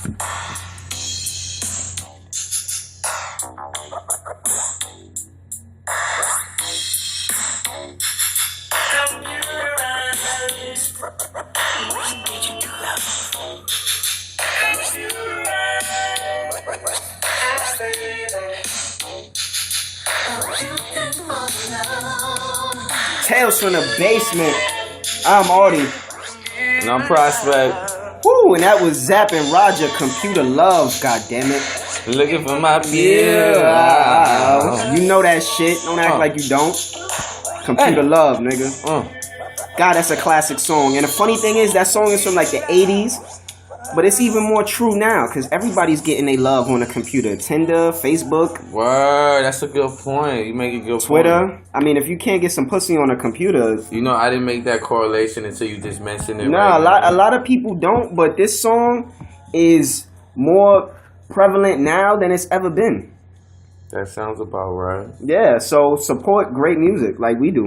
Tales from the Basement. I'm Artie. And I'm Prospect. Woo, and that was Zapp and Roger, Computer Love, goddammit. Looking for my beer. You know that shit. Don't act like you don't. Computer Love, nigga. God, that's a classic song. And the funny thing is, that song is from like the 80s. But it's even more true now, because everybody's getting their love on a computer. Tinder, Facebook. Word, that's a good point. You make a good Twitter. point. I mean, if you can't get some pussy on a computer... You know, I didn't make that correlation until you just mentioned it. Nah, a lot of people don't, but this song is more prevalent now than it's ever been. That sounds about right. Yeah, so support great music like we do.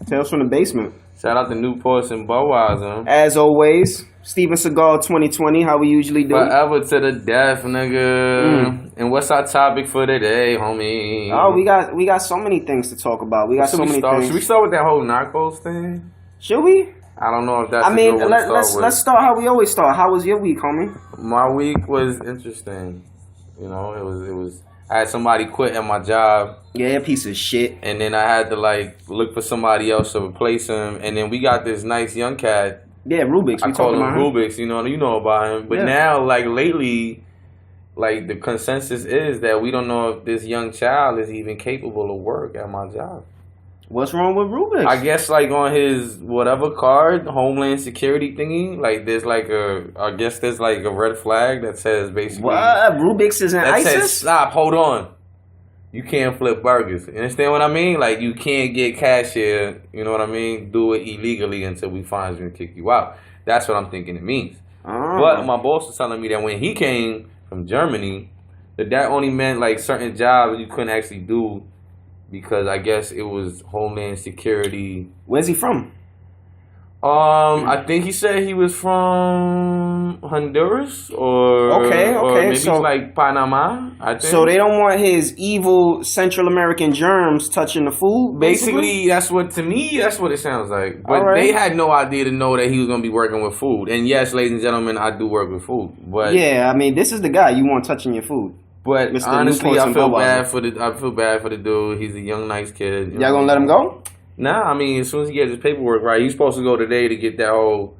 Tales from the Basement. Shout out to NEWPORTS and BUDWEISER. As always, Steven Seagal 2020, how we usually do. Forever to the death, nigga. And what's our topic for today, homie? Oh, we got so many things to talk about. We got so many things. Should we start with that whole Narcos thing? Should we? I don't know if that's. Let's start how we always start. How was your week, homie? My week was interesting. You know, it was. I had somebody quit at my job. Yeah, piece of shit. And then I had to look for somebody else to replace him. And then we got this nice young cat. Yeah, Rubik's. I call him Rubik's. You know about him. But now, lately, the consensus is that we don't know if this young child is even capable of work at my job. What's wrong with Rubik's? I guess on his whatever card, Homeland Security thingy, there's a red flag that says basically what? Rubik's is in ISIS? Says, stop, hold on. You can't flip burgers. You understand what I mean? You can't get cash here, you know what I mean? Do it illegally until we find you and kick you out. That's what I'm thinking it means. But my boss was telling me that when he came from Germany, that only meant certain jobs you couldn't actually do because I guess it was Homeland Security. Where's he from? I think he said he was from Honduras or maybe so, Panama. I think. So they don't want his evil Central American germs touching the food. Basically, that's what it sounds like. But they had no idea to know that he was going to be working with food. And yes, ladies and gentlemen, I do work with food. But yeah, I mean, this is the guy you want touching your food. But Mr. honestly, I feel bad for the dude. He's a young, nice kid. Y'all gonna let him go? Nah, I mean, as soon as he gets his paperwork right, he's supposed to go today to get that whole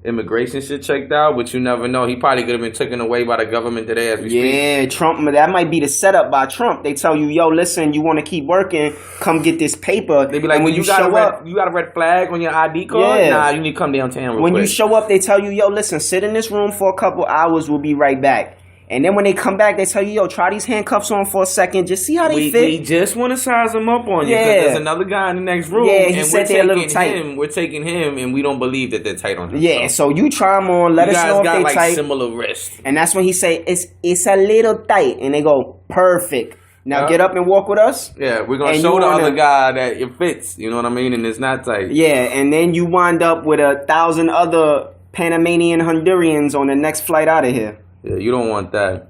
immigration shit checked out, but you never know. He probably could have been taken away by the government today as we speak. Yeah, Trump, that might be the setup by Trump. They tell you, yo, listen, you want to keep working, come get this paper. They be like, when you show up, you got a red flag on your ID card? Yeah. Nah, you need to come downtown real quick. You show up, they tell you, yo, listen, sit in this room for a couple hours, we'll be right back. And then when they come back, they tell you, yo, try these handcuffs on for a second. Just see how they fit. We just want to size them up on you. Because there's another guy in the next room. Yeah, he said they're a little tight. We're taking him, and we don't believe that they're tight on him. Yeah, so you try them on. Let us know if they tight. Similar wrists. And that's when he say, it's a little tight. And they go, perfect. Now get up and walk with us. Yeah, we're going to show the other guy that it fits. You know what I mean? And it's not tight. Yeah, and then you wind up with 1,000 other Panamanian Hondurans on the next flight out of here. Yeah, you don't want that.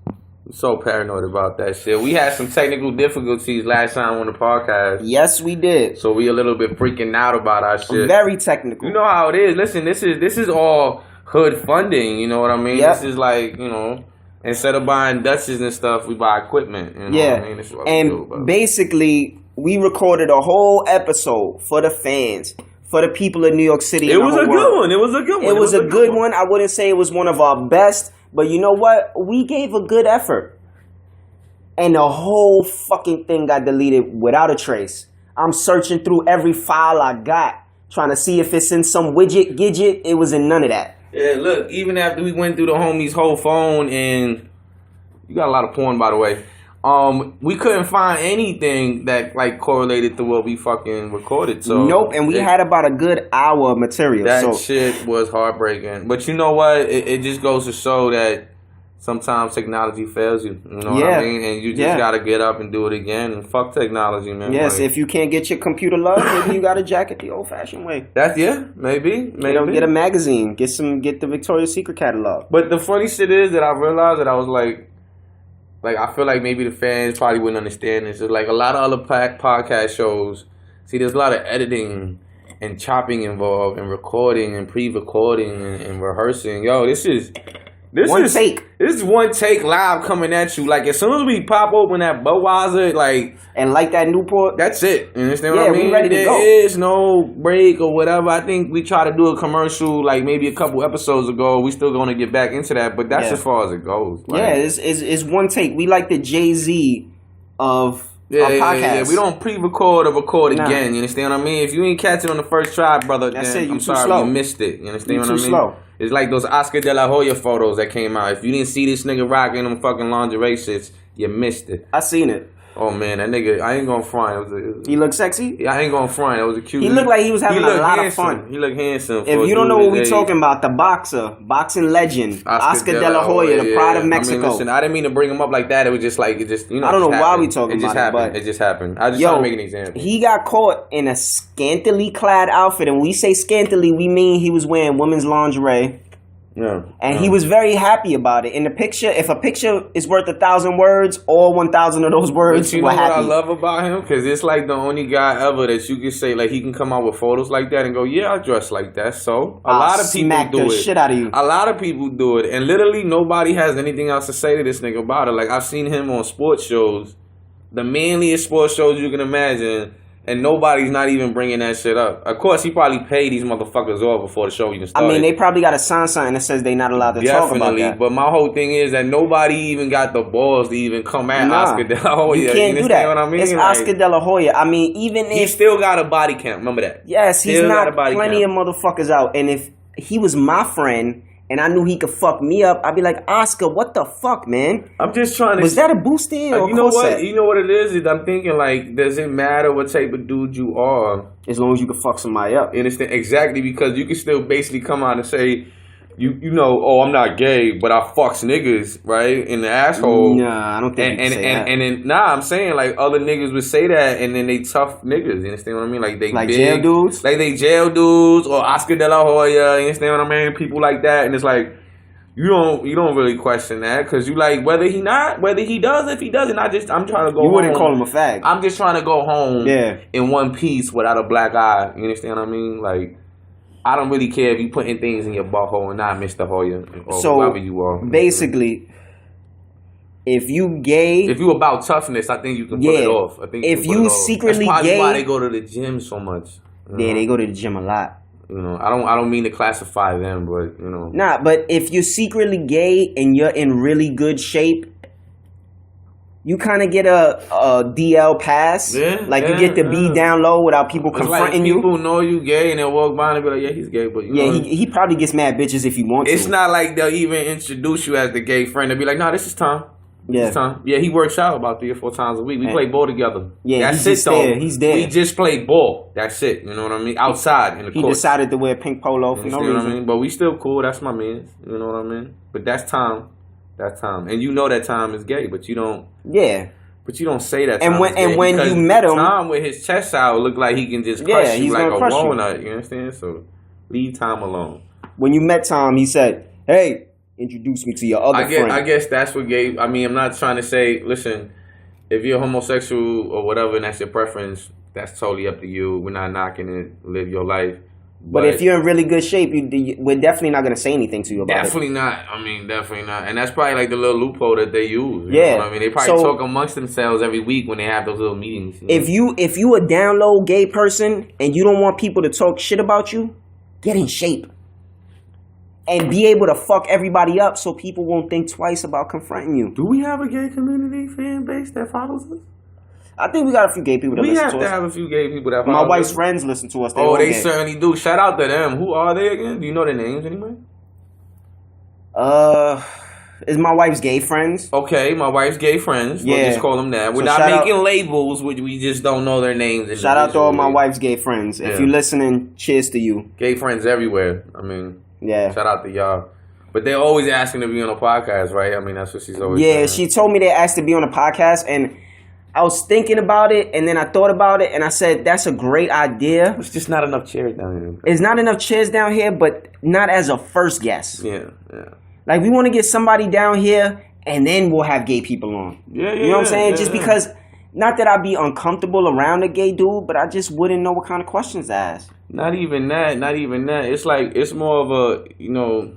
I'm so paranoid about that shit. We had some technical difficulties last time on the podcast. Yes, we did. So we a little bit freaking out about our shit. Very technical. You know how it is. Listen, this is all hood funding. You know what I mean? Yep. This is instead of buying Dutches and stuff, we buy equipment. You know what I mean? This is what and basically, we recorded a whole episode for the fans. For the people of New York City. It was a good one. It was a good one. It was a good one. I wouldn't say it was one of our best. But you know what? We gave a good effort. And the whole fucking thing got deleted without a trace. I'm searching through every file I got, trying to see if it's in some gidget. It was in none of that. Yeah, look, even after we went through the homie's whole phone, and you got a lot of porn, by the way. We couldn't find anything that correlated to what we fucking recorded. So nope, and we had about a good hour of material. That shit was heartbreaking. But you know what? It just goes to show that sometimes technology fails you. You know what I mean? And you just gotta get up and do it again. And fuck technology, man. Yes, if you can't get your computer love, maybe you gotta jack it the old-fashioned way. Maybe. Get a magazine. Get the Victoria's Secret catalog. But the funny shit is that I realized that I was like I feel like maybe the fans probably wouldn't understand this. It's like a lot of other podcast shows. See, there's a lot of editing and chopping involved, and recording and pre-recording and rehearsing. Yo, this is one take live coming at you. Like as soon as we pop open that Budweiser, and that Newport, that's it. You understand what I mean? We ready to go. There is no break or whatever. I think we tried to do a commercial like maybe a couple episodes ago. We still gonna get back into that, but that's as far as it goes. It's one take. We like the Jay-Z of podcasts. Yeah. We don't pre-record or record again. You understand what I mean? If you ain't catch it on the first try, brother, then I'm sorry you missed it. You understand what I mean? Slow. It's like those Oscar De La Hoya photos that came out. If you didn't see this nigga rocking them fucking lingerie shits, you missed it. I seen it. Oh man, that nigga, I ain't gonna front. He looked sexy? Yeah, I ain't gonna front. It was a cute. He looked like he was having a lot of fun. He looked handsome. If you don't know what we talking about, the boxing legend, Oscar De La Hoya, the pride of Mexico. I mean, listen, I didn't mean to bring him up like that. It was just like, I don't know why we talking about it, but it just happened. I just trying to make an example. He got caught in a scantily clad outfit, and when we say scantily, we mean he was wearing women's lingerie. Yeah. And he was very happy about it. In the picture, if a picture is worth 1,000 words, all 1,000 of those words were happy. But you know what I love about him? Because it's like the only guy ever that you can say, like, he can come out with photos like that and go, yeah, I dress like that. So, a lot of people do it. Shit out of you. A lot of people do it. And literally nobody has anything else to say to this nigga about it. Like, I've seen him on sports shows, the manliest sports shows you can imagine, and nobody's not even bringing that shit up. Of course, he probably paid these motherfuckers off before the show even started. I mean, they probably got a sign that says they're not allowed to talk about that. But my whole thing is that nobody even got the balls to even come at Oscar De La Hoya. You can't do that. What I mean? It's Oscar De La Hoya. I mean, even if... He still got a body count. Remember that. Yes, he's knocked plenty of motherfuckers out. And if he was my friend... and I knew he could fuck me up, I'd be like, Oscar, what the fuck, man? I'm just trying to... Was that a boost in or you know what? You know what it is? I'm thinking, like, does it matter what type of dude you are? As long as you can fuck somebody up. You understand? Exactly, because you can still basically come out and say, you know, oh, I'm not gay, but I fucks niggas, right? In the asshole. Nah, I don't think you can say that. And then, I'm saying, like, other niggas would say that, and then they tough niggas. You understand what I mean? Like, they like big, jail dudes? Like, they jail dudes, or Oscar De La Hoya, you understand what I mean? People like that, and it's like... You don't really question that because you like whether he does, if he doesn't. I'm trying to go. You wouldn't home. call him a fag. I'm just trying to go home. In one piece without a black eye. You understand what I mean? Like, I don't really care if you putting things in your butthole and not Mr. Hoya or whoever you are. Basically, if you gay, if you about toughness, I think you can pull it off. I think if you secretly that's probably gay, why they go to the gym so much. Yeah, they go to the gym a lot. You know, I don't mean to classify them, but you know. Nah, but if you're secretly gay and you're in really good shape, you kind of get a DL pass. You get to be down low without people confronting you. People know you gay and they'll walk by and be like, yeah, he's gay, but you know, he probably gets mad bitches if he wants to. It's not like they'll even introduce you as the gay friend. They'll be like, no, this is Tom. Yeah, he works out about 3 or 4 times a week. We play ball together. Yeah, that's it though. He's there. We just play ball. That's it. You know what I mean? Outside in the court. He decided to wear pink polo for no reason. What I mean? But we still cool. That's my man. You know what I mean? But that's Tom. That's Tom. And you know that Tom is gay, but you don't. Yeah. But you don't say that. And when you met him, Tom with his chest out look like he can just crush you like a walnut. You understand? So leave Tom alone. When you met Tom, he said, "Hey, introduce me to your other friend." I guess that's what gay. I mean, I'm not trying to say, listen, if you're homosexual or whatever and that's your preference, that's totally up to you. We're not knocking it. Live your life. But if you're in really good shape, we're definitely not going to say anything to you about definitely it. Not. I mean, definitely not. And that's probably like the little loophole that they use. You know what I mean? They probably talk amongst themselves every week when they have those little meetings. You know? If you a down low gay person and you don't want people to talk shit about you, get in shape. And be able to fuck everybody up so people won't think twice about confronting you. Do we have a gay community fan base that follows us? I think we got a few gay people that listen to us. We have to have a few gay people that follow us. My wife's friends listen to us. They certainly do. Shout out to them. Who are they again? Do you know their names anyway? Is my wife's gay friends. Okay, my wife's gay friends. We'll just call them that. We're not making labels. We just don't know their names. Shout out to all my wife's gay friends. If you're listening, cheers to you. Gay friends everywhere. I mean... Yeah. Shout out to y'all. But they're always asking to be on a podcast, right? I mean, that's what she's always Yeah, saying. she told me they asked to be on a podcast, and I was thinking about it, and then I thought about it, and I said, that's a great idea. There's just not enough chairs down here. There's not enough chairs down here, but not as a first guest. Yeah. Like, we want to get somebody down here, and then we'll have gay people on. Yeah. You know what I'm saying? Just because, not that I'd be uncomfortable around a gay dude, but I just wouldn't know what kind of questions to ask. Not even that. It's like, it's more of a, you know,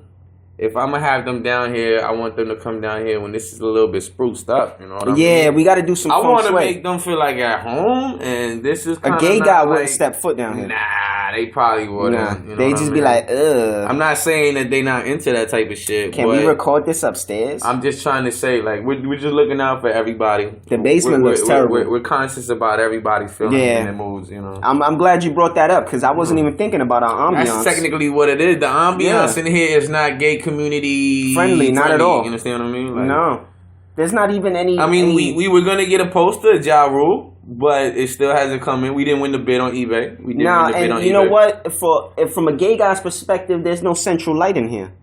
if I'm going to have them down here, I want them to come down here when this is a little bit spruced up. You know what I mean? Yeah, we got to do some I want to sway. make them feel like at home, and this is A gay guy wouldn't step foot down here. Nah, they probably wouldn't. Nah, You know they what just I be mean? like, ugh. I'm not saying that they not into that type of shit. Can we record this upstairs? I'm just trying to say, like, we're just looking out for everybody. The basement looks terrible. We're conscious about everybody's feelings and their moods, you know. I'm glad you brought that up, because I wasn't even thinking about our ambiance. That's technically what it is. The ambiance in here is not gay community friendly, not at all. You understand what I mean? Like, No. There's not even any... I mean, we were going to get a poster of Ja Rule, but it still hasn't come in. We didn't win the bid on eBay. We didn't win the bid on you eBay. know what? From a gay guy's perspective, there's no central light in here.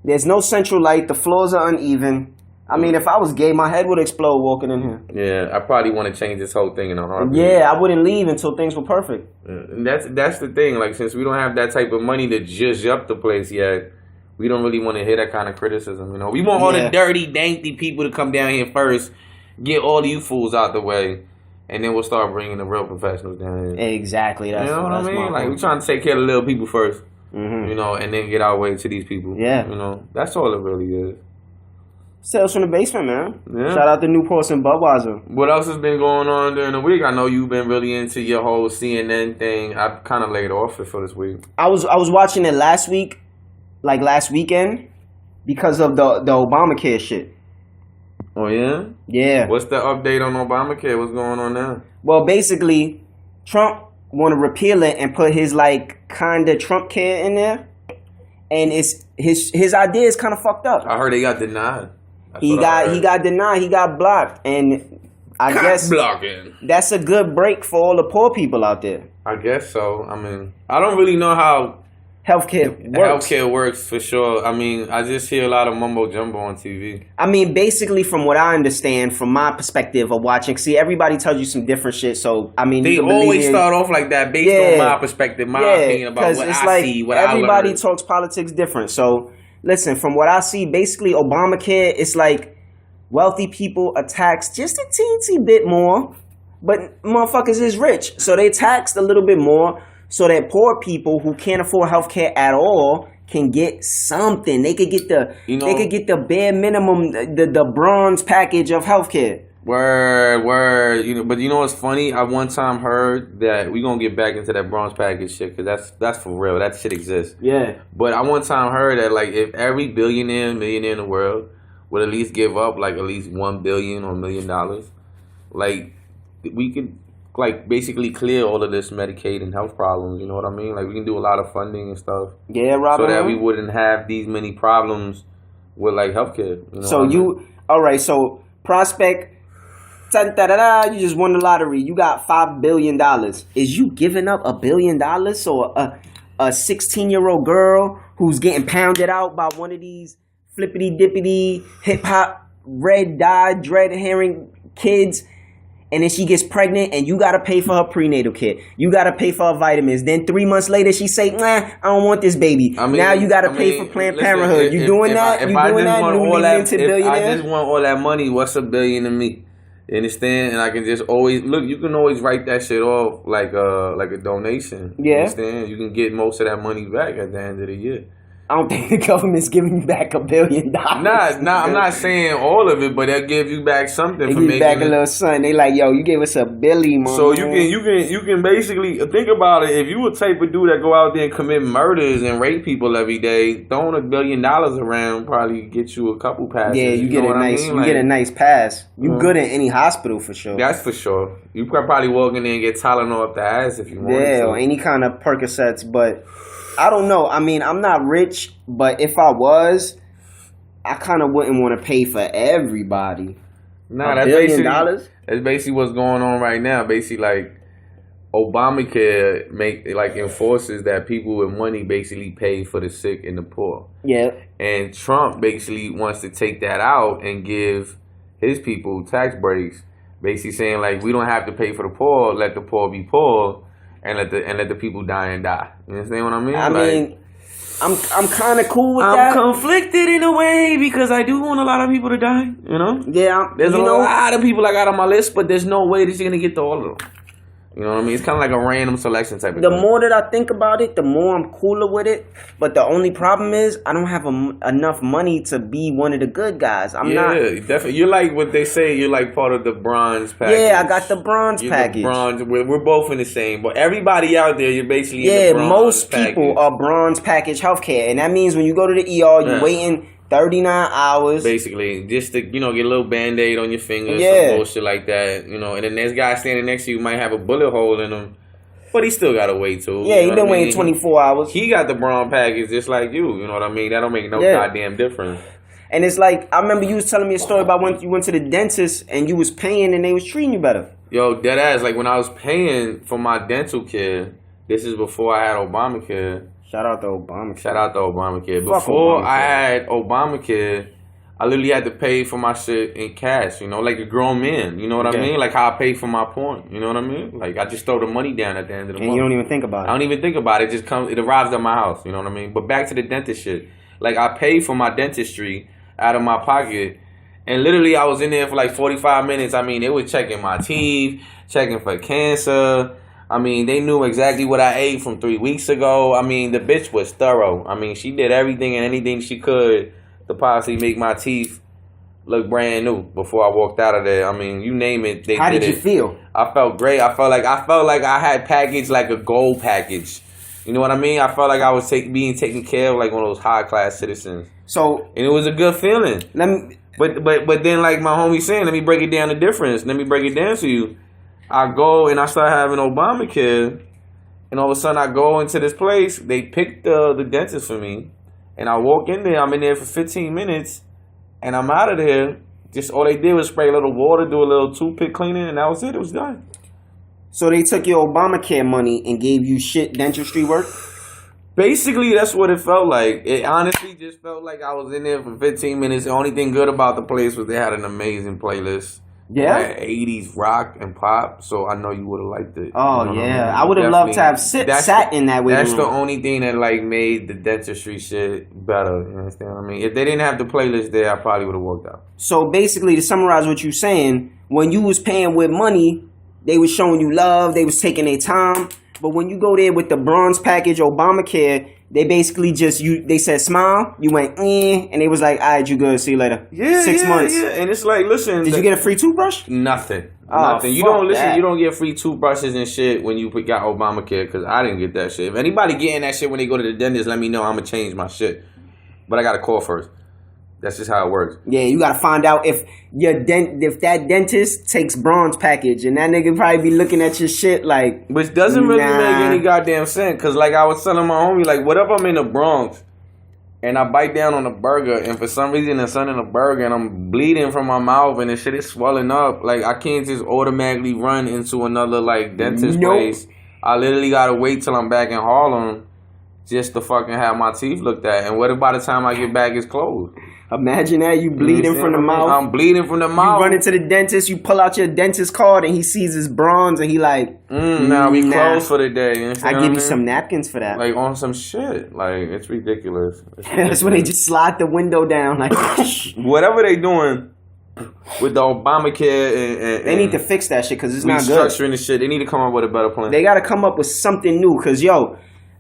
There's no central light. The floors are uneven. I mean, if I was gay, my head would explode walking in here. Yeah, I probably want to change this whole thing in a heartbeat. Yeah, I wouldn't leave until things were perfect. And that's the thing. Like, since we don't have that type of money to judge up the place yet, we don't really want to hear that kind of criticism. You know, we want all the dirty, dainty people to come down here first, get all you fools out the way, and then we'll start bringing the real professionals down here. Exactly. That's, you know what I that's mean? Like, we're trying to take care of the little people first, you know, and then get our way to these people. Yeah. You know, that's all it really is. Sales from the basement, man. Yeah. Shout out to NEWPORTS and BUDWEISER. What else has been going on during the week? I know you've been really into your whole CNN thing. I've kind of laid off it for this week. I was watching it last weekend, because of the Obamacare shit. Oh, yeah? Yeah. What's the update on Obamacare? What's going on now? Well, basically, Trump want to repeal it and put his, like, kind of Trump care in there. And it's his idea is kind of fucked up. I heard he got denied. He got denied. He got blocked. And I guess blocking. That's a good break for all the poor people out there. I guess so. I mean, I don't really know how healthcare works for sure. I mean, I just hear a lot of mumbo jumbo on TV. I mean, basically, from what I understand, from my perspective of watching, see, everybody tells you some different shit. So, I mean, they always start off like that based on my perspective, my opinion about what I see, what I learn. Everybody talks politics different. So, listen, from what I see, basically, Obamacare, it's like wealthy people are taxed just a teensy bit more, but motherfuckers is rich. So, they taxed a little bit more, so that poor people who can't afford healthcare at all can get something. They could get the bare minimum, the bronze package of healthcare. Word. You know, but you know what's funny? I one time heard that we gonna get back into that bronze package shit, because that's for real. That shit exists. Yeah. But I one time heard that, like, if every billionaire, millionaire in the world would at least give up like at least $1 billion or $1 million, like, we could, like, basically clear all of this Medicaid and health problems. You know what I mean? Like, we can do a lot of funding and stuff. Yeah, Robert. So that we wouldn't have these many problems with, like, healthcare. You know so all right. So prospect, you just won the lottery. You got $5 billion. Is you giving up $1 billion? So a 16-year-old girl who's getting pounded out by one of these flippity dippity hip hop red dye dread herring kids, and then she gets pregnant, and you got to pay for her prenatal kit. You got to pay for her vitamins. Then 3 months later, she say, nah, I don't want this baby. I mean, now you got to pay for Planned Parenthood. You doing that? If I just want all that money, what's $1 billion to me? You understand? And I can just always, look, you can always write that shit off like a donation. Yeah. You understand? You can get most of that money back at the end of the year. I don't think the government's giving you back $1 billion. I'm not saying all of it, but they'll give you back something. They give you back a little something. They like, yo, you gave us $1 billion, man. So you can basically think about it. If you a type of dude that go out there and commit murders and rape people every day, throwing $1 billion around probably get you a couple passes. Yeah, you get a nice pass. You good in any hospital for sure. That's for sure. You could probably walk in there and get Tylenol up the ass if you want. Yeah, or any kind of Percocets, but I don't know. I mean, I'm not rich, but if I was, I kind of wouldn't want to pay for everybody. Nah, that's basically what's going on right now. Basically, like, Obamacare enforces that people with money basically pay for the sick and the poor. Yeah. And Trump basically wants to take that out and give his people tax breaks, basically saying like we don't have to pay for the poor, let the poor be poor, and let the people die and die. You understand what I mean? I mean, I'm kind of cool with that. I'm conflicted in a way because I do want a lot of people to die. You know? Yeah. There's a lot of people I got on my list, but there's no way that you're gonna get to all of them. You know what I mean? It's kind of like a random selection type of thing. The more that I think about it, the more I'm cooler with it. But the only problem is I don't have enough money to be one of the good guys. I'm not. Yeah, definitely. You're like what they say. You're like part of the bronze package. Yeah, I got the bronze package. The bronze. We're both in the same. But everybody out there, you're basically in the bronze most package. people are bronze package healthcare. And that means when you go to the ER, you're waiting 39 hours. Basically, just to, get a little Band-Aid on your finger, some bullshit like that, and the next guy standing next to you might have a bullet hole in him, but he still gotta wait too. Yeah, he been waiting 24 hours. He got the bronze package just like you know what I mean? That don't make no goddamn difference. And it's like, I remember you was telling me a story about when you went to the dentist and you was paying and they was treating you better. Yo, deadass, like when I was paying for my dental care, this is before I had Obamacare. Shout out to Obamacare. Before I had Obamacare, I literally had to pay for my shit in cash, like a grown man. You know what I mean? Like how I pay for my porn. You know what I mean? Like I just throw the money down at the end of the month. And you don't even think about it. I don't even think about it. It arrives at my house. You know what I mean? But back to the dentist shit. Like I pay for my dentistry out of my pocket. And literally I was in there for like 45 minutes. I mean, they were checking my teeth, checking for cancer. I mean, they knew exactly what I ate from 3 weeks ago. I mean, the bitch was thorough. I mean, she did everything and anything she could to possibly make my teeth look brand new before I walked out of there. I mean, you name it, they did it. How did you feel? I felt great. I felt like I had packaged like a gold package. You know what I mean? I felt like I was being taken care of like one of those high class citizens. And it was a good feeling. But then like my homie saying, let me break it down the difference. Let me break it down to you. I go and I start having Obamacare, and all of a sudden I go into this place. They picked the dentist for me, and I walk in there. I'm in there for 15 minutes, and I'm out of there. Just all they did was spray a little water, do a little toothpick cleaning, and that was it. It was done. So they took your Obamacare money and gave you shit dentistry work? Basically, that's what it felt like. It honestly just felt like I was in there for 15 minutes. The only thing good about the place was they had an amazing playlist. Yeah, like 80s rock and pop, so I know you would have liked it. Oh yeah, I would have loved to have sat in that way. That's the only thing that like made the dentistry shit better. You understand what I mean? If they didn't have the playlist there, I probably would have walked out. So basically, to summarize what you're saying, when you was paying with money, they was showing you love, they was taking their time. But when you go there with the bronze package Obamacare, they basically they said smile, you went and they was like, all right, you good, see you later. Yeah, 6 months. Yeah, and it's like, listen. Did you get a free toothbrush? Nothing. Nothing. You don't get free toothbrushes and shit when you got Obamacare, because I didn't get that shit. If anybody getting that shit when they go to the dentist, let me know. I'm going to change my shit. But I got to call first. That's just how it works. Yeah, you got to find out if that dentist takes bronze package, and that nigga probably be looking at your shit like, which doesn't really make any goddamn sense. Because like I was telling my homie, like, what if I'm in the Bronx and I bite down on a burger, and for some reason there's something in the burger and I'm bleeding from my mouth and the shit is swelling up? Like, I can't just automatically run into another like dentist place. I literally gotta wait till I'm back in Harlem just to fucking have my teeth looked at. And what if by the time I get back it's closed? Imagine that, you bleeding from the mouth. I'm bleeding from the mouth. You run into the dentist, you pull out your dentist card, and he sees his bronze, and he like, nah, we closed for the day. I give you some napkins for that. Like, on some shit. Like, it's ridiculous. That's when they just slide the window down. Like, whatever they doing with the Obamacare and they need to fix that shit, because it's not good. Restructuring the shit. They need to come up with a better plan. They got to come up with something new, because,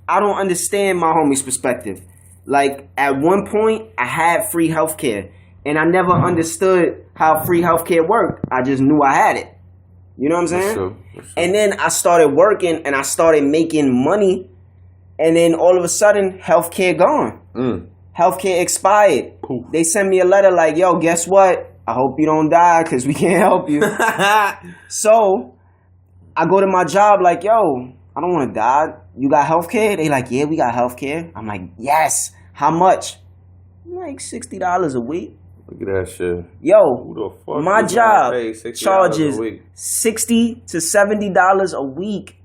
I don't understand my homie's perspective. Like, at one point, I had free healthcare, and I never understood how free healthcare worked. I just knew I had it. You know what I'm saying? That's true. And then I started working, and I started making money, and then all of a sudden, healthcare gone. Healthcare expired. Poof. They send me a letter like, yo, guess what? I hope you don't die, because we can't help you. So, I go to my job like, yo, I don't want to die. You got healthcare? They like, yeah, we got healthcare. I'm like, yes. How much? Like $60 a week. Look at that shit. Yo, my job charges $60 to $70 a week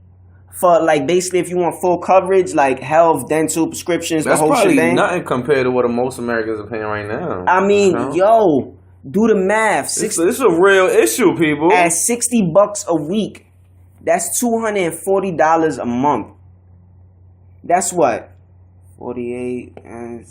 for like basically if you want full coverage, like health, dental, prescriptions, That's the whole probably shebang. nothing compared to what most Americans are paying right now. I mean, you know? yo, do the math. This is a real issue, people. At $60 a week, that's $240 a month. That's what? 48 and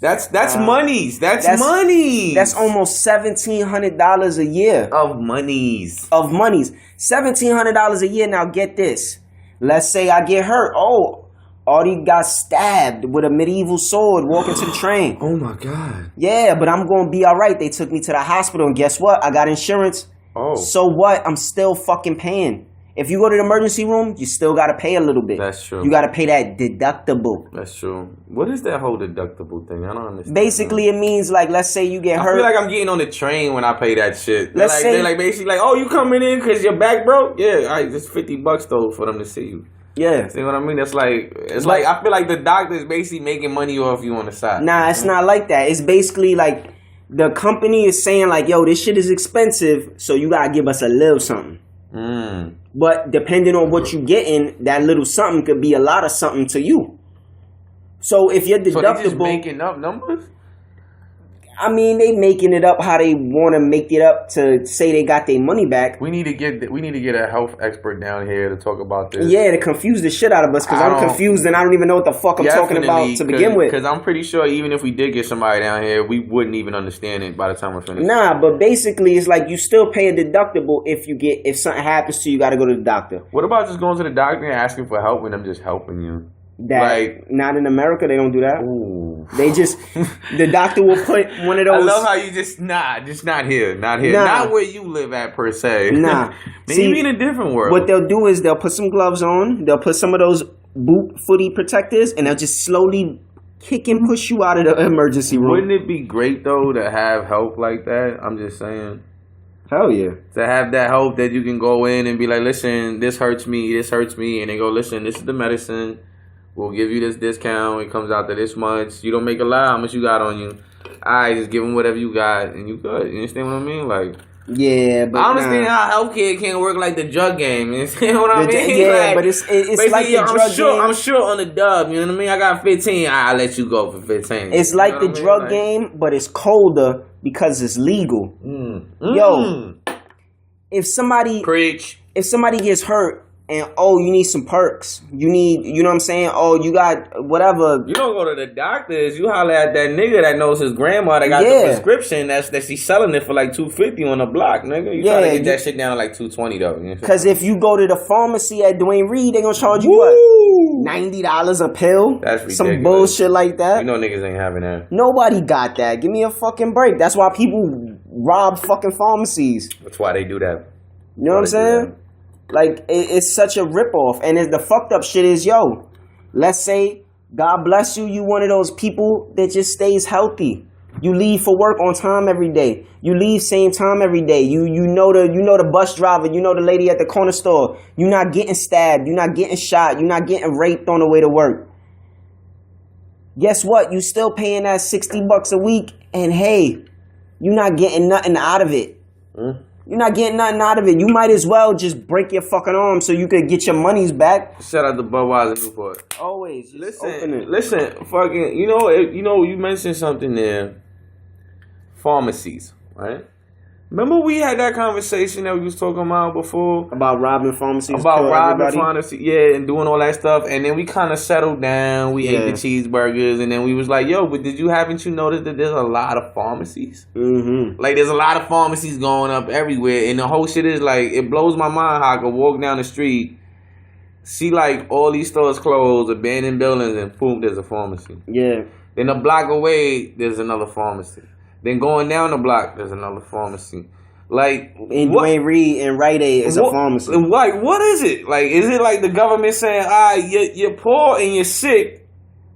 That's monies. That's monies. That's almost $1,700 a year. Of monies. $1,700 a year. Now get this. Let's say I get hurt. Oh, Artie got stabbed with a medieval sword walking to the train. Oh my God. Yeah, but I'm going to be all right. They took me to the hospital, and guess what? I got insurance. Oh. So what? I'm still fucking paying. If you go to the emergency room, you still got to pay a little bit. That's true. You got to pay that deductible. That's true. What is that whole deductible thing? I don't understand. Basically, it means like, let's say you get hurt. I feel like I'm getting on the train when I pay that shit. Let's say, they're like basically like, oh, you coming in because your back broke? Yeah, all right, it's $50 though for them to see you. Yeah. See what I mean? It's like I feel like the doctor's basically making money off you on the side. Nah, it's not like that. It's basically like the company is saying like, yo, this shit is expensive, so you gotta give us a little something. But depending on what you getting, that little something could be a lot of something to you. So if your deductible, so they just making up numbers. I mean, they making it up how they want to make it up to say they got their money back. We need to get a health expert down here to talk about this. Yeah, to confuse the shit out of us because I'm confused and I don't even know what the fuck I'm talking about to begin with. Because I'm pretty sure even if we did get somebody down here, we wouldn't even understand it by the time we're finished. Nah, but basically it's like you still pay a deductible if something happens to you, you got to go to the doctor. What about just going to the doctor and asking for help and them just helping you? Not in America, they don't do that. Ooh. They just the doctor will put one of those. I love how you just not here, not where you live at per se. Nah, maybe in a different world. What they'll do is they'll put some gloves on, they'll put some of those boot footy protectors, and they'll just slowly kick and push you out of the emergency room. Wouldn't it be great though to have help like that? I'm just saying. Hell yeah. To have that help that you can go in and be like, listen, this hurts me, and they go, listen, this is the medicine. We'll give you this discount. It comes out to this much. You don't make a lot. How much you got on you? Alright, just give them whatever you got, and you good. You understand what I mean? Like, yeah, but I understand how healthcare can't work like the drug game. You understand what I mean? Yeah, like, but it's like the drug game. I'm sure on the dub. You know what I mean? I got 15. I'll let you go for 15. It's like the drug game, but it's colder because it's legal. Yo, if somebody gets hurt. And you need some perks. You know what I'm saying? You got whatever. You don't go to the doctors. You holler at that nigga that knows his grandma that got the prescription. That she's selling it for like $250 on the block, nigga. You try to get that shit down to like $220 though. Because if you go to the pharmacy at Dwayne Reed, they gonna charge you what? $90 a pill. That's ridiculous. Some bullshit like that. You know niggas ain't having that. Nobody got that. Give me a fucking break. That's why people rob fucking pharmacies. That's why they do that. You know what I'm saying? Like, it's such a ripoff. And the fucked up shit is, yo, let's say, God bless you, you one of those people that just stays healthy. You leave for work on time every day. You leave same time every day. You know the bus driver. You know the lady at the corner store. You're not getting stabbed. You're not getting shot. You're not getting raped on the way to work. Guess what? You still paying that $60 a week. And hey, you're not getting nothing out of it. You're not getting nothing out of it. You might as well just break your fucking arm so you could get your monies back. Shout out to BUDWEISER Newport. Always. Listen, fucking, you mentioned something there. Pharmacies, right? Remember we had that conversation that we was talking about before? About robbing pharmacies? About robbing pharmacies, yeah, and doing all that stuff. And then we kind of settled down. We ate the cheeseburgers. And then we was like, yo, but haven't you noticed that there's a lot of pharmacies? Mm-hmm. Like, there's a lot of pharmacies going up everywhere. And the whole shit is like, it blows my mind how I could walk down the street, see like all these stores closed, abandoned buildings, and boom, there's a pharmacy. Yeah. Then a block away, there's another pharmacy. Then going down the block, there's another pharmacy. Like, in Dwayne Reed and Rite Aid is a pharmacy. Like, what is it? Like, is it like the government saying, you're poor and you're sick.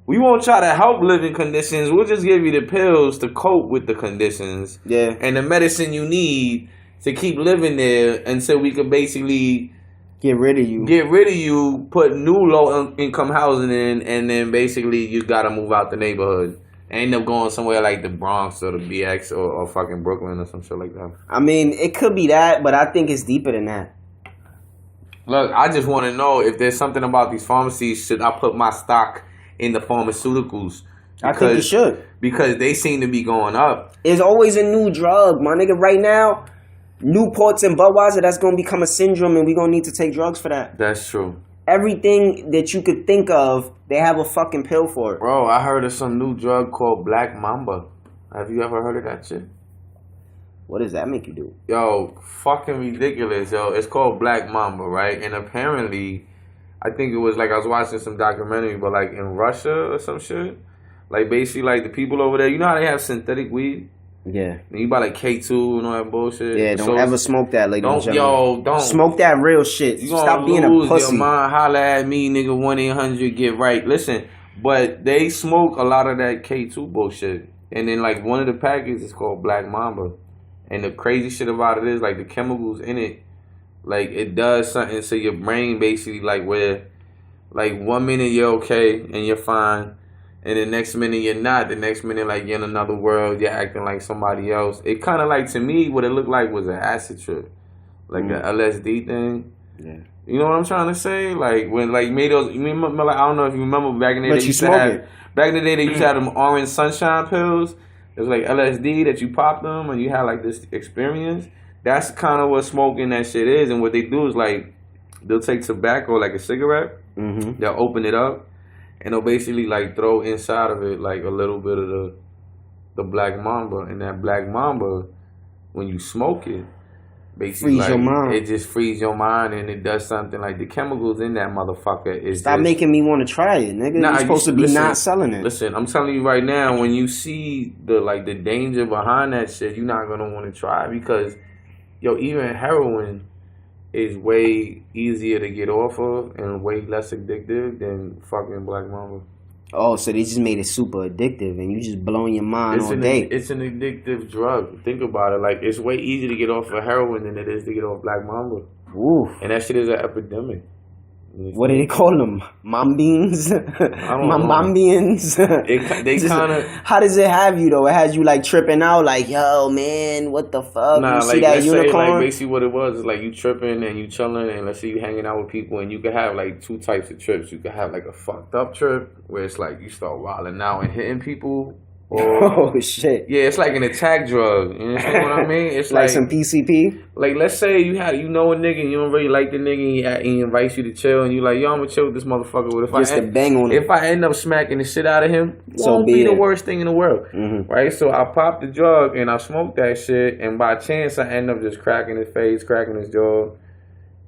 We won't try to help living conditions. We'll just give you the pills to cope with the conditions. Yeah. And the medicine you need to keep living there until we could basically get rid of you, put new low income housing in, and then basically you gotta move out the neighborhood. End up going somewhere like the Bronx or the BX or fucking Brooklyn or some shit like that. I mean, it could be that, but I think it's deeper than that. Look, I just want to know if there's something about these pharmacies. Should I put my stock in the pharmaceuticals? I think you should. Because they seem to be going up. There's always a new drug, my nigga. Right now, NEWPORTS and BUDWEISER, that's going to become a syndrome, and we're going to need to take drugs for that. That's true. Everything that you could think of, they have a fucking pill for it. Bro, I heard of some new drug called Black Mamba. Have you ever heard of that shit? What does that make you do? Yo, fucking ridiculous, yo. It's called Black Mamba, right? And apparently, I think it was like I was watching some documentary, but like in Russia or some shit. Like basically like the people over there, you know how they have synthetic weed? Yeah. And you buy like K2 and all that bullshit. Yeah, don't ever smoke that, ladies and gentlemen. Don't. Smoke that real shit. You Stop being a pussy. Your mind, holla at me, nigga, 1-800-GET-RIGHT. Listen, but they smoke a lot of that K2 bullshit. And then like one of the packages is called Black Mamba. And the crazy shit about it is like the chemicals in it, like it does something to your brain basically, like where like 1 minute you're okay and you're fine. And the next minute you're not. The next minute, like, you're in another world. You're acting like somebody else. It kind of like, to me, what it looked like was an acid trip. Like an LSD thing. Yeah. You know what I'm trying to say? Like, when, like, made those, you remember, like, I don't know if you remember back in the day. But you smoke it. Back in the day, they used to have them orange sunshine pills. It was like LSD that you pop them and you had, like, this experience. That's kind of what smoking that shit is. And what they do is, like, they'll take tobacco, like a cigarette. Mm-hmm. They'll open it up. And they'll basically like throw inside of it like a little bit of the Black Mamba. And that Black Mamba, when you smoke it, basically frees your mind. It just frees your mind and it does something like the chemicals in that motherfucker is Stop making me want to try it, nigga. You're supposed to be not selling it. Listen, I'm telling you right now, when you see the danger behind that shit, you're not gonna want to try it because even heroin is way easier to get off of and way less addictive than fucking Black Mamba. Oh, so they just made it super addictive and you just blowing your mind all day. It's an addictive drug. Think about it. Like, it's way easier to get off of heroin than it is to get off Black Mamba. Ooh. And that shit is an epidemic. What do they call them? Mambines? Mambambians? They kind of... How does it have you, though? It has you, like, tripping out, like, yo, man, what the fuck? Nah, you like, see that unicorn? Say, like, basically what it was is, like, you tripping and you chilling and let's say you hanging out with people and you could have, like, two types of trips. You could have, like, a fucked up trip where it's, like, you start wilding out and hitting people. Or, oh, shit. Yeah, it's like an attack drug. You understand what I mean? It's like some PCP? Like, let's say you know a nigga and you don't really like the nigga and he invites you to chill and you like, yo, I'm gonna chill with this motherfucker. But if I end up smacking the shit out of him, it won't be the worst thing in the world. Mm-hmm. Right? So I pop the drug and I smoke that shit and by chance I end up just cracking his face, cracking his jaw.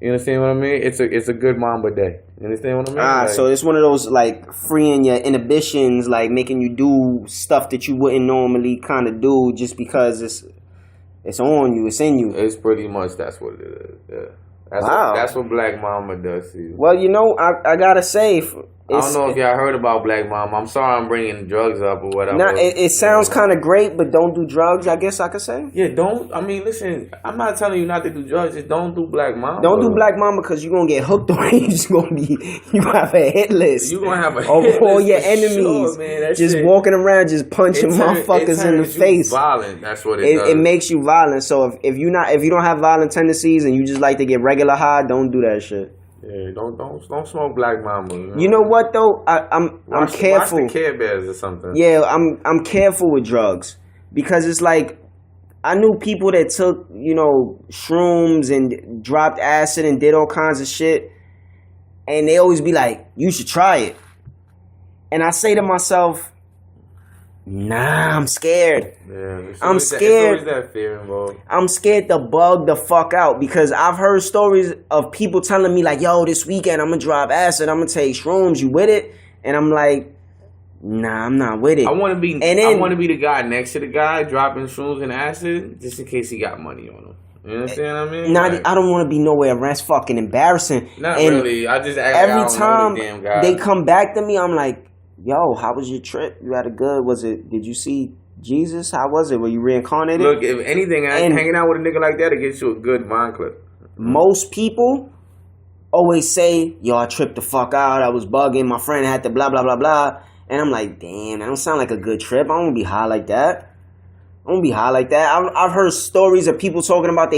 You understand what I mean? It's a good Mamba day. You understand what I mean? Like, so it's one of those, like, freeing your inhibitions, like, making you do stuff that you wouldn't normally kind of do just because it's on you, it's in you. It's pretty much, that's what it is, yeah. That's what Black Mamba does to you. Well, I gotta say... I don't know if y'all heard about Black Mamba. I'm sorry I'm bringing drugs up or whatever. Nah, it sounds kind of great, but don't do drugs, I guess I could say. Yeah, listen, I'm not telling you not to do drugs. Just don't do Black Mamba. Don't do Black Mamba because you're going to get hooked on it. You're going to have a hit list. You're going to have a hit of list all your enemies. Sure, man. Just walking around, just punching motherfuckers in the face. Violent. That's what it does. It makes you violent. So if you don't have violent tendencies and you just like to get regular high, don't do that shit. Yeah, don't smoke Black Mamba. You know what though? I'm careful. Watch the Care Bears or something. Yeah, I'm careful with drugs because it's like I knew people that took shrooms and dropped acid and did all kinds of shit, and they always be like, "You should try it," and I say to myself, nah, I'm scared. Yeah, I'm scared. There's always that fear involved. I'm scared to bug the fuck out because I've heard stories of people telling me like, yo, this weekend I'm gonna drop acid, I'm gonna take shrooms, you with it? And I'm like, nah, I'm not with it. I want to be the guy next to the guy dropping shrooms and acid just in case he got money on him. You understand what I mean? I don't want to be nowhere around. That's fucking embarrassing. Not really. I just act every like I don't time know the damn guy. They come back to me, I'm like, yo, how was your trip? You had a good, did you see Jesus? How was it? Were you reincarnated? Look, if anything, hanging out with a nigga like that, it gets you a good mind clip. Most people always say, yo, I tripped the fuck out. I was bugging. My friend had to blah, blah, blah, blah. And I'm like, damn, that don't sound like a good trip. I don't want to be high like that. I've heard stories of people talking about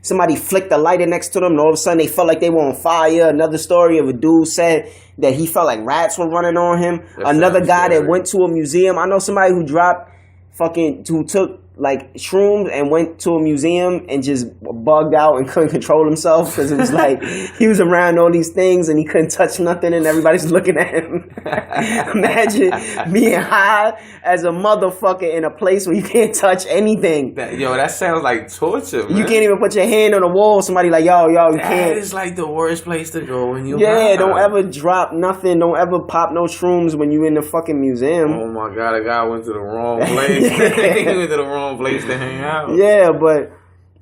somebody flicked a lighter next to them, and all of a sudden they felt like they were on fire. Another story of a dude said that he felt like rats were running on him. Another guy that went to a museum. I know somebody who who took like shrooms and went to a museum and just bugged out and couldn't control himself because it was like he was around all these things and he couldn't touch nothing and everybody's looking at him. Imagine being high as a motherfucker in a place where you can't touch anything. That sounds like torture, man. You can't even put your hand on the wall. Somebody like, yo, you can't. That is like the worst place to go when you don't ever drop nothing. Don't ever pop no shrooms when you in the fucking museum. Oh my God, a guy went to the wrong place. He went to the wrong place to hang out. Yeah, but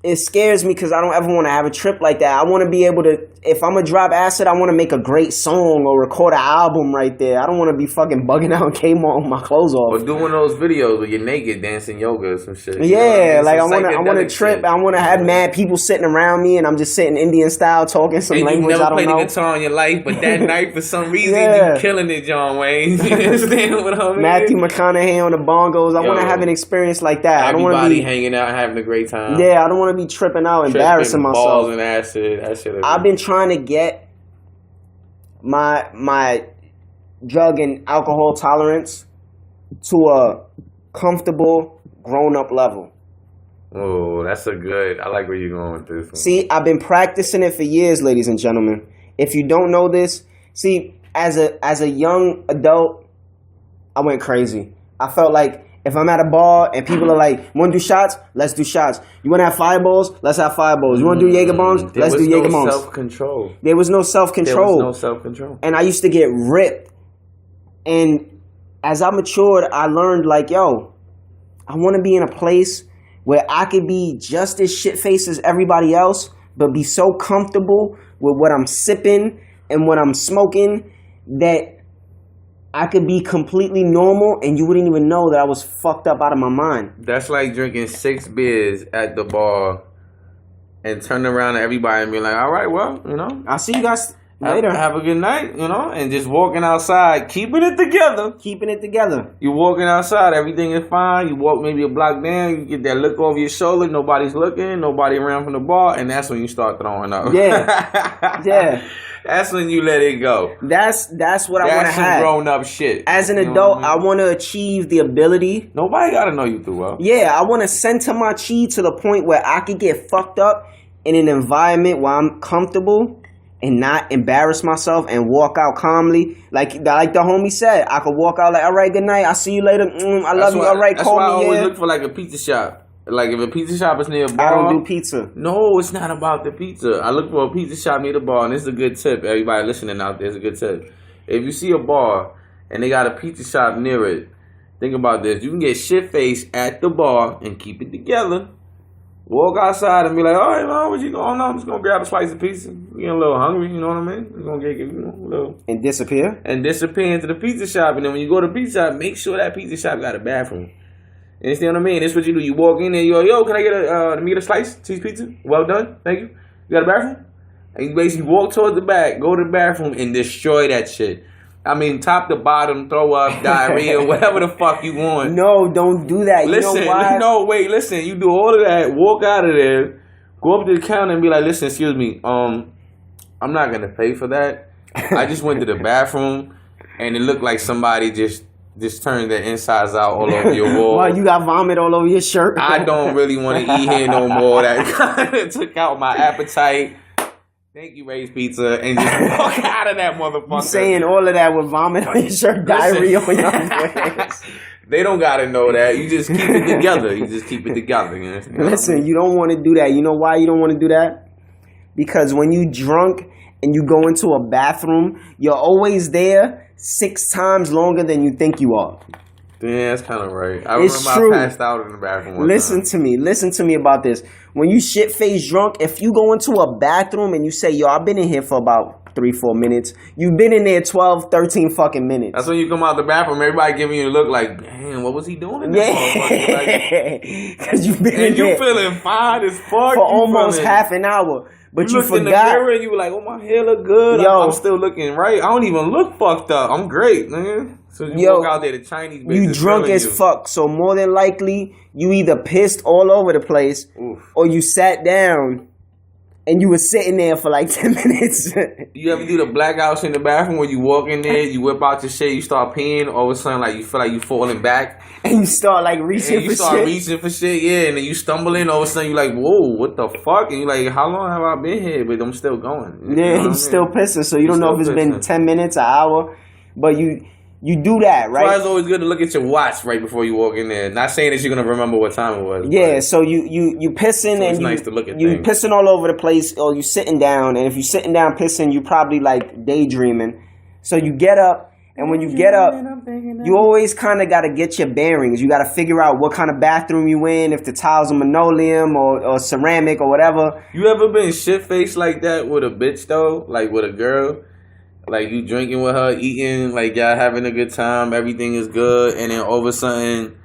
it scares me because I don't ever want to have a trip like that. I want to be able to, if I'm going to drop acid, I want to make a great song or record an album right there. I don't want to be fucking bugging out in Kmart with my clothes off. Or doing those videos where you're naked dancing yoga or some shit. Yeah, like I want to trip. Shit. I want to have mad people sitting around me and I'm just sitting Indian style talking some language I don't know. You've never played the guitar in your life, but that night for some reason you killing it, John Wayne. You understand what I mean? Matthew McConaughey on the bongos. I want to have an experience like that. I don't want to be hanging out, having a great time. Yeah, I don't want to be tripping out, embarrassing myself. Balls and acid. That shit. I've been trying to get my drug and alcohol tolerance to a comfortable grown-up level. Oh, that's a good. I like where you're going with this one. See, I've been practicing it for years, ladies and gentlemen. If you don't know this, see, as a young adult, I went crazy. I felt like if I'm at a bar and people are like, "Want to do shots? Let's do shots. You want to have fireballs? Let's have fireballs. You want to do Jaeger bombs? Let's do Jaeger bombs." Self-control. There was no self-control. There was no self-control. And I used to get ripped. And as I matured, I learned like, yo, I want to be in a place where I could be just as shit-faced as everybody else, but be so comfortable with what I'm sipping and what I'm smoking that I could be completely normal and you wouldn't even know that I was fucked up out of my mind. That's like drinking 6 beers at the bar and turning around to everybody and being like, all right, well, I'll see you guys later. Have a good night, and just walking outside, keeping it together. Keeping it together. You're walking outside, everything is fine. You walk maybe a block down, you get that look over your shoulder, nobody's looking, nobody around from the bar, and that's when you start throwing up. Yeah. Yeah. That's when you let it go. That's what I want to have. That's grown up shit. As an adult, I want to achieve the ability. Nobody got to know you too well. Yeah, I want to center my chi to the point where I could get fucked up in an environment where I'm comfortable and not embarrass myself and walk out calmly. Like the homie said, I could walk out like, all right, good night. I'll see you later. I love you. All right, call me. That's why I always look for like a pizza shop. Like if a pizza shop is near a bar. I don't do pizza. No, it's not about the pizza. I look for a pizza shop near the bar, and this is a good tip. Everybody listening out there, it's a good tip. If you see a bar and they got a pizza shop near it, think about this. You can get shit-faced at the bar and keep it together. Walk outside and be like, all right, man, what you going on? I'm just going to grab a slice of pizza. I'm getting a little hungry, you know what I mean? We're going to get a little... And disappear? And disappear into the pizza shop. And then when you go to the pizza shop, make sure that pizza shop got a bathroom. You understand what I mean? This is what you do. You walk in there, you go, yo, can I get a slice? Cheese pizza? Well done. Thank you. You got a bathroom? And you basically walk towards the back, go to the bathroom, and destroy that shit. I mean, top to bottom, throw up, diarrhea, whatever the fuck you want. No, don't do that. Listen, you know why? No, wait, listen. You do all of that, walk out of there, go up to the counter and be like, listen, excuse me, I'm not going to pay for that. I just went to the bathroom, and it looked like somebody just turned their insides out all over your wall. Well, you got vomit all over your shirt. I don't really want to eat here no more. That kind of took out my appetite. Thank you, Ray's Pizza, and just walk out of that motherfucker. You saying all of that with vomit on your shirt, diarrhea on your face. They don't gotta know that. You just keep it together. You just keep it together. You know? Listen, you don't want to do that. You know why you don't want to do that? Because when you drunk and you go into a bathroom, you're always there 6 times longer than you think you are. Yeah, that's kind of right. I It's remember true. I passed out in the bathroom one Listen time. to me about this. When you shit-faced drunk, if you go into a bathroom and you say, yo, I've been in here for about 3-4 minutes, you've been in there 12, 13 fucking minutes. That's when you come out the bathroom, everybody giving you a look like, damn, what was he doing in there? Yeah, because you've been in and you there feeling fine as fuck. for almost half an hour. But you looked forgot. in the mirror and you were like, oh, my hair look good. Yo. I'm still looking right. I don't even look fucked up. I'm great, man. So you walk out there, the Chinese bitch you is drunk feeling as you. fuck. So more than likely, you either pissed all over the place or you sat down and you were sitting there for like 10 minutes. You ever do the blackouts in the bathroom where you walk in there, you whip out your shit, you start peeing, all of a sudden like you feel like you falling back, and you start like reaching and you for start shit. reaching for shit, yeah, and then you stumble in, all of a sudden you like, whoa, what the fuck? And you like, how long have I been here? But I'm still going. You know Yeah, what I you mean? still pissing, so you don't know if it's been pissing. 10 minutes, an hour, but you do that, That's why right? it's always good to look at your watch right before you walk in there. Not saying that you're gonna remember what time it was. Yeah, so you pissing, So it's and nice to look at you things. pissing all over the place, or you sitting down, and if you're sitting down pissing, you probably like daydreaming. So you get up, and when you get up, you always kind of got to get your bearings. You got to figure out what kind of bathroom you in, if the tiles are linoleum or ceramic or whatever. You ever been shit-faced like that with a bitch, though? Like, with a girl? Like, you drinking with her, eating, like, y'all having a good time, everything is good, and then all of a sudden,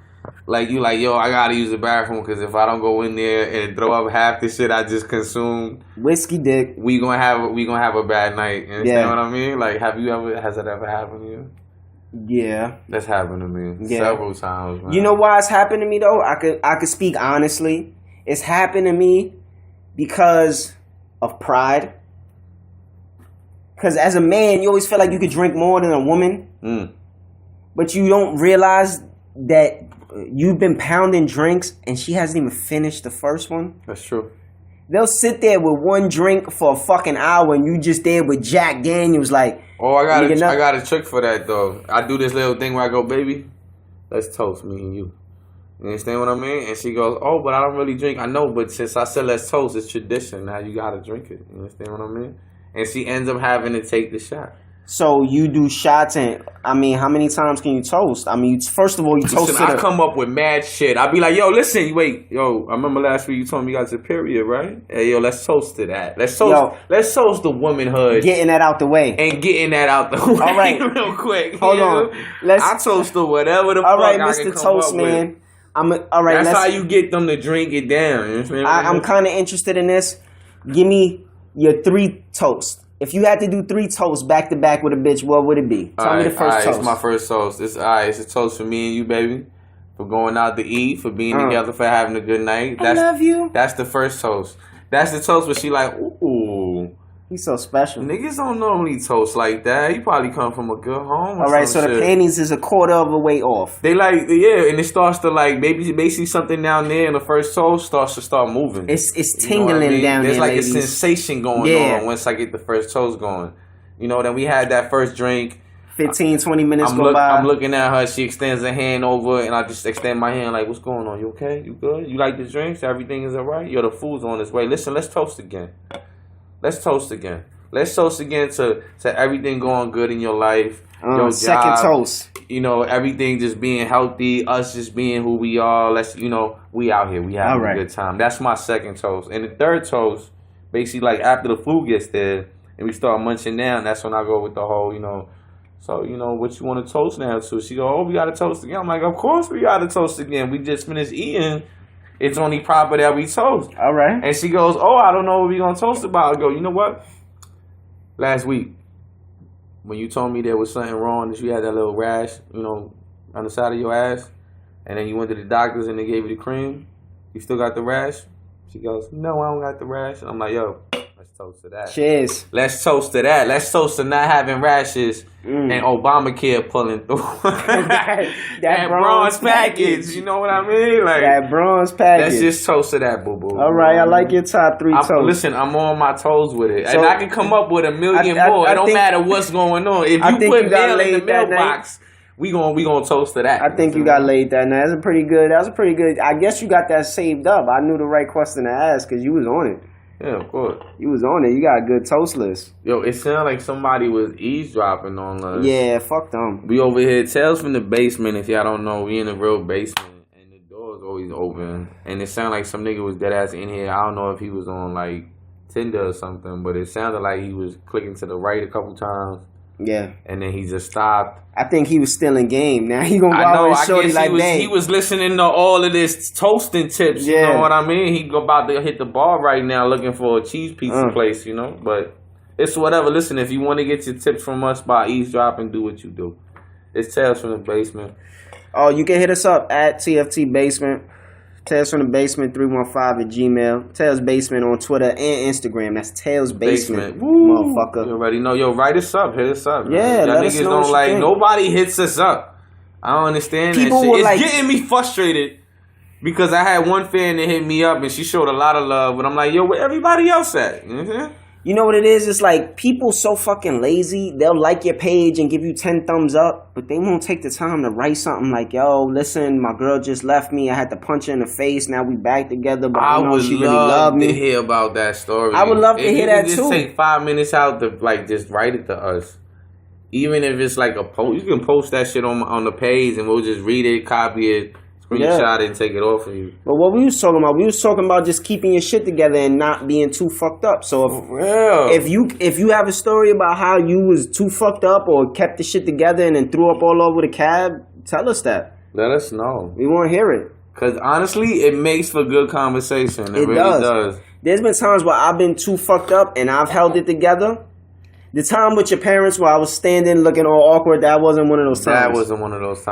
like, you like, yo, I gotta use the bathroom, because if I don't go in there and throw up half the shit I just consumed, Whiskey dick. we gonna have a bad night. You understand Yeah. what I mean? Like, has that ever happened to you? Yeah. That's happened to me several times, man. You know why it's happened to me though? I could speak honestly. It's happened to me because of pride. Because as a man, you always feel like you could drink more than a woman, but you don't realize that you've been pounding drinks and she hasn't even finished the first one. That's true. They'll sit there with one drink for a fucking hour, and you just there with Jack Daniels, like. Oh, I got a trick for that though. I do this little thing where I go, baby, let's toast me and you. You understand what I mean? And she goes, oh, but I don't really drink. I know, but since I said let's toast, it's tradition. Now you gotta drink it. You understand what I mean? And she ends up having to take the shot. So you do shots, and I mean, how many times can you toast? I mean, first of all, you toast. Listen, I come up with mad shit. I be like, yo, listen, wait, yo, I remember last week you told me you got your period, right? Hey, yo, let's toast to that. Let's toast the womanhood. Getting that out the way. And getting that out the way. All right. Real quick. Hold on. I toast to whatever the all fuck right, I Mr. can come Toast up Man. with. All right. That's how you get them to drink it down. You know what I mean? I'm kind of interested in this. Give me your 3 toasts. If you had to do 3 toasts back to back with a bitch, what would it be? Tell me the first toast. It's my first toast. It's a toast for me and you, baby. For going out to eat, for being together, for having a good night. I love you. That's the first toast. That's the toast where she like, ooh. He's so special. Niggas don't normally toast like that. He probably come from a good home. All right, so the panties is a quarter of a way off. They like, yeah, and it starts to like, maybe they see something down there, and the first toast starts to start moving. It's tingling down There's there, like ladies. a sensation going on once I get the first toast going. You know, then we had that first drink. 15, 20 minutes go by. I'm looking at her. She extends her hand over, and I just extend my hand like, what's going on? You okay? You good? You like the drinks? Everything is all right? Yo, the food's on its way. Listen, let's toast again. Let's toast again. Let's toast again to everything going good in your life. Your second job, toast. You know, everything just being healthy, us just being who we are. Let's, you know, we out here. We having a good time. That's my second toast. And the third toast, basically like after the food gets there and we start munching down, that's when I go with the whole, you know, so, you know, what you want to toast now to? She go, oh, we got to toast again. I'm like, of course we got to toast again. We just finished eating. It's only proper that we toast. All right. And she goes, oh, I don't know what we going to toast about. I go, you know what? Last week, when you told me there was something wrong, that you had that little rash, you know, on the side of your ass, and then you went to the doctors and they gave you the cream, you still got the rash? She goes, no, I don't got the rash. And I'm like, yo, let's toast to that. Cheers. Let's toast to that. Let's toast to not having rashes and Obamacare pulling through. that bronze package. You know what I mean? Like that bronze package. Let's just toast to that, boo-boo. All right, I like your top 3 toasts. Listen, I'm on my toes with it. So, and I can come up with a million more. It don't matter what's going on. If you put mail in the mailbox, we gonna toast to that. I think you got laid that night. That was a pretty good. I guess you got that saved up. I knew the right question to ask because you was on it. Yeah, of course. You was on it. You got a good toast list. Yo, it sounded like somebody was eavesdropping on us. Yeah, fuck them. We over here. Tales from the basement. If y'all don't know, we in the real basement, and the door's always open. And it sounded like some nigga was dead ass in here. I don't know if he was on like Tinder or something, but it sounded like he was clicking to the right a couple times. Yeah. And then he just stopped. I think he was still in game. Now he gonna go out with shorty like that. He was listening to all of this toasting tips. Yeah. You know what I mean? He about to hit the bar right now looking for a cheese pizza place, you know? But it's whatever. Listen, if you want to get your tips from us by eavesdropping, do what you do. It's Tales from the Basement. Oh, you can hit us up at TFT Basement. Tales from the Basement 315 at Gmail. Tales Basement on Twitter and Instagram. That's Tales Basement. Motherfucker. You already know. Yo, write us up. Hit us up. Yeah, y'all let us niggas know don't what you think. nobody hits us up. I don't understand People that shit. were It's like- getting me frustrated because I had one fan that hit me up and she showed a lot of love, but I'm like, yo, where everybody else at? Mm-hmm. You know what it is? It's like people so fucking lazy. They'll like your page and give you 10 thumbs up, but they won't take the time to write something like, yo, listen, my girl just left me. I had to punch her in the face. Now we back together, but I know she really loved me. To hear about that story. I would love to hear that too. Just take 5 minutes out to like just write it to us. Even if it's like a post, you can post that shit on the page and we'll just read it, copy it, screenshot it, and take it off of you. But what we was talking about just keeping your shit together and not being too fucked up. So if you have a story about how you was too fucked up or kept the shit together and then threw up all over the cab, tell us that. Let us know. We want to hear it. Because honestly, it makes for good conversation. It really does. There's been times where I've been too fucked up and I've held it together. The time with your parents where I was standing looking all awkward, that wasn't one of those times. That wasn't one of those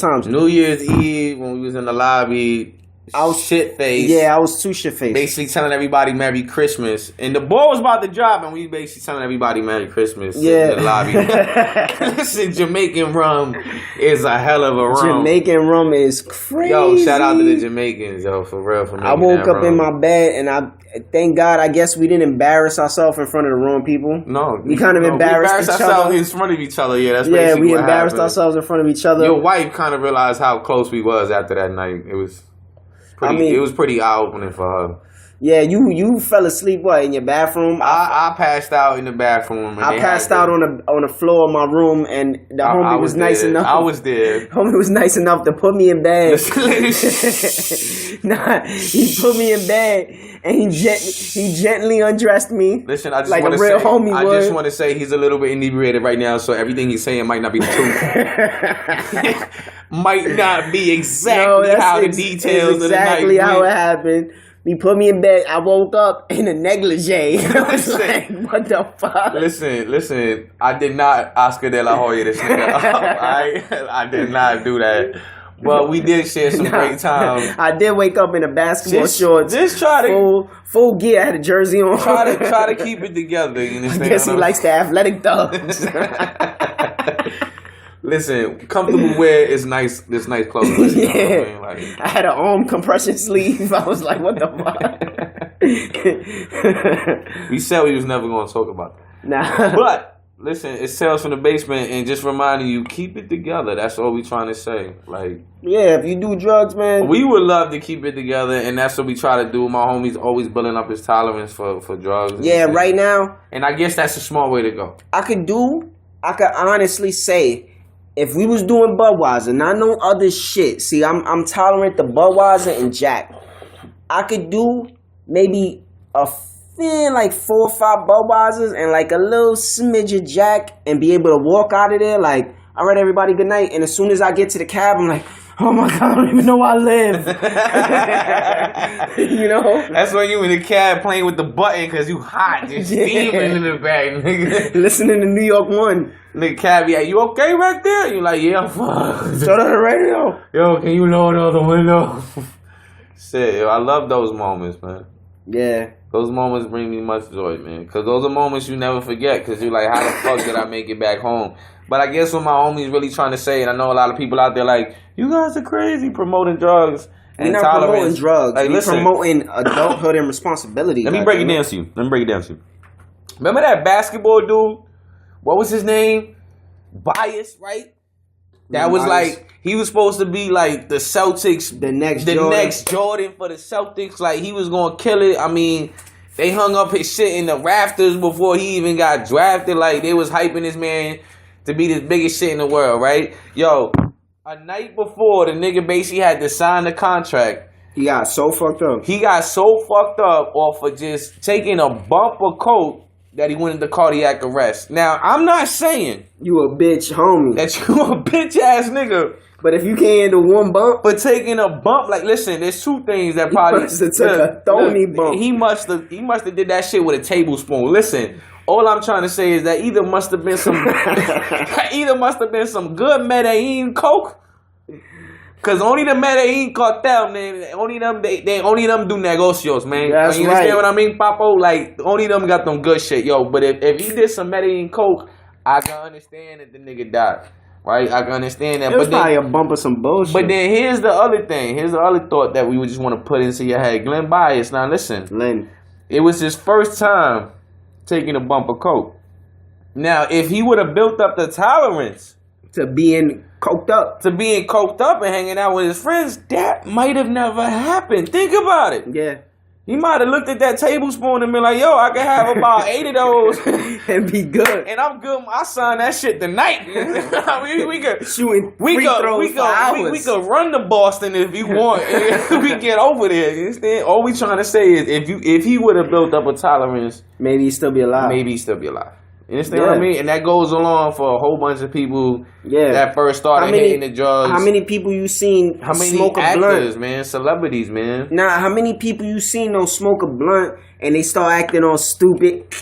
times. New Year's Eve, when we was in the lobby, I was shit-faced. Yeah, I was too shit-faced. Basically telling everybody Merry Christmas. And the ball was about to drop, and we basically telling everybody Merry Christmas in the lobby. Listen, Jamaican rum is a hell of a rum. Jamaican rum is crazy. Yo, shout out to the Jamaicans, yo, for real. I woke up in my bed, and I thank God, I guess we didn't embarrass ourselves in front of the wrong people. No. We kind of embarrassed each ourselves other. in front of each other, yeah. That's basically we what embarrassed happened. ourselves in front of each other. Your wife kind of realized how close we was after that night. It was pretty eye-opening for her. Yeah, you fell asleep in your bathroom? I passed out in the bathroom. And I passed out on the floor of my room, and the homie was nice enough. I was there. Homie was nice enough to put me in bed. He put me in bed, and he gently undressed me. Listen, I just like want a to real say, homie I would. just want to say he's a little bit inebriated right now, so everything he's saying might not be the truth. Might not be exactly how the details of the night exactly how went. it happened. He put me in bed. I woke up in a negligee. I was like, what the fuck? Listen. I did not Oscar de la Hoya this nigga up. I did not do that. But we did share some great time. I did wake up in a basketball shorts. Just try to full gear. I had a jersey on. Try to keep it together. You understand? I guess he likes the athletic thugs. Listen, comfortable wear is nice. This nice clothes. Right? Yeah, you know what I mean? I had an arm compression sleeve. I was like, what the fuck? We said we was never going to talk about that. Nah. But listen, it's Tales from the Basement, and just reminding you, keep it together. That's all we trying to say. Like, yeah, if you do drugs, man, we would love to keep it together, and that's what we try to do. My homie's always building up his tolerance for drugs. Yeah, right now, and I guess that's a smart way to go. I could honestly say, if we was doing Budweiser, not no other shit. See, I'm tolerant to Budweiser and Jack. I could do maybe like 4 or 5 Budweisers and like a little smidge of Jack and be able to walk out of there like, all right, everybody, good night. And as soon as I get to the cab, I'm like, oh my God, I don't even know where I live. You know? That's when you in the cab playing with the button because you hot, just steaming in the back, nigga. Listening to New York 1. Nigga, cab, yeah, you okay back there? You like, yeah, fuck. Shut up the radio. Yo, can you lower out the window? Shit, yo, I love those moments, man. Yeah. Those moments bring me much joy, man. Because those are moments you never forget. Because you're like, how the fuck did I make it back home? But I guess what my homie's really trying to say, and I know a lot of people out there like, you guys are crazy promoting drugs and We're not tolerance. promoting drugs. Like, We're promoting adulthood and responsibility. Let me break it down to you. Remember that basketball dude? What was his name? Bias, right? That was like, he was supposed to be like the Celtics, the next Jordan for the Celtics. Like, he was going to kill it. I mean, they hung up his shit in the rafters before he even got drafted. Like, they was hyping this man to be the biggest shit in the world, right? Yo, a night before, the nigga basically had to sign the contract. He got so fucked up. He got so fucked up off of just taking a bumper coat that he went into cardiac arrest. Now, I'm not saying you a bitch, homie. That you a bitch ass nigga. But if you can't handle one bump, but taking a bump, like, listen, there's 2 things that probably took a thorny bump. He must have did that shit with a tablespoon. Listen, all I'm trying to say is that either must have been some good Medellin coke, Cause only the Medellin cartel, man. Only them they only them do negocios, man. That's you understand right. what I mean, Papo? Like only them got them good shit, yo. But if he did some Medellin coke, I can understand that the nigga died, right? I can understand that. It was but probably a bump of some bullshit. But then here's the other thing. Here's the other thought that we would just want to put into your head. Glenn Bias. Now listen, Glenn. It was his first time taking a bump of coke. Now, if he would have built up the tolerance To being coked up. And hanging out with his friends, that might have never happened. Think about it. Yeah. He might have looked at that tablespoon and been like, yo, I can have about 8 of those. And be good. And I'm good. I sign that shit tonight. we could shooting we free throws for hours. we could run to Boston if you want. We get over there. You understand? All we trying to say is if he would have built up a tolerance, maybe he'd still be alive. maybe he'd still be alive. You understand what I mean? And that goes along for a whole bunch of people that first started hitting the drugs. How many people you seen smoke a actors, blunt? man, celebrities, man. Nah, how many people you seen smoke a blunt and they start acting all stupid,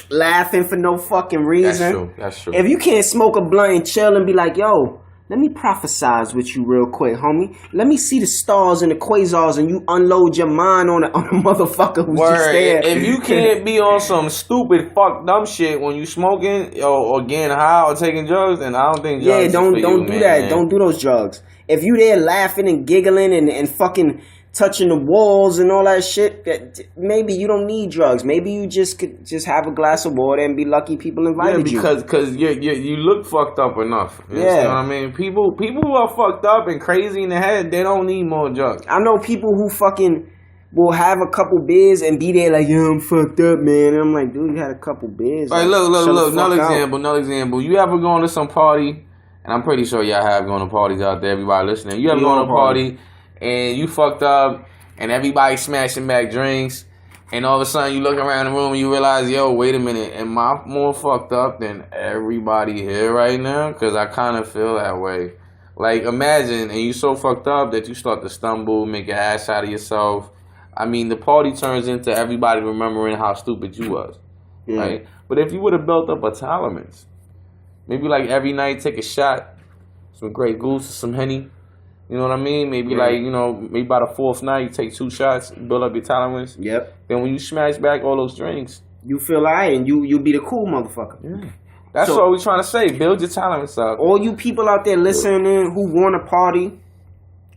laughing for no fucking reason? That's true. If you can't smoke a blunt and chill and be like, yo, let me prophesize with you real quick, homie. Let me see the stars and the quasars and you unload your mind on a motherfucker who's just there. If you can't be on some stupid, fucked up shit when you smoking or getting high or taking drugs, then I don't think drugs don't is for do you, that. man. Don't do those drugs. If you there laughing and giggling and fucking touching the walls and all that shit, maybe you don't need drugs. Maybe you just could just have a glass of water and be lucky people invited you. Because you look fucked up enough. You understand what I mean? People who are fucked up and crazy in the head, they don't need more drugs. I know people who fucking will have a couple beers and be there like, yeah, I'm fucked up, man. And I'm like, dude, you had a couple beers. Like, look. Another example. You ever gone to some party, and I'm pretty sure y'all have gone to parties out there, everybody listening. You ever gone to a party and you fucked up and everybody smashing back drinks, and all of a sudden you look around the room and you realize, yo, wait a minute, am I more fucked up than everybody here right now? Because I kind of feel that way. Like, imagine, and you so fucked up that you start to stumble, make an ass out of yourself. I mean, the party turns into everybody remembering how stupid you was, right? But if you would have built up a tolerance, maybe like every night take a shot, some Grey Goose, some Henny. You know what I mean? Maybe maybe by the 4th night, you take 2 shots, build up your tolerance. Yep. Then when you smash back all those drinks, you feel alright and you be the cool motherfucker. Yeah. That's what we're trying to say. Build your tolerance up. All you people out there listening who want to party,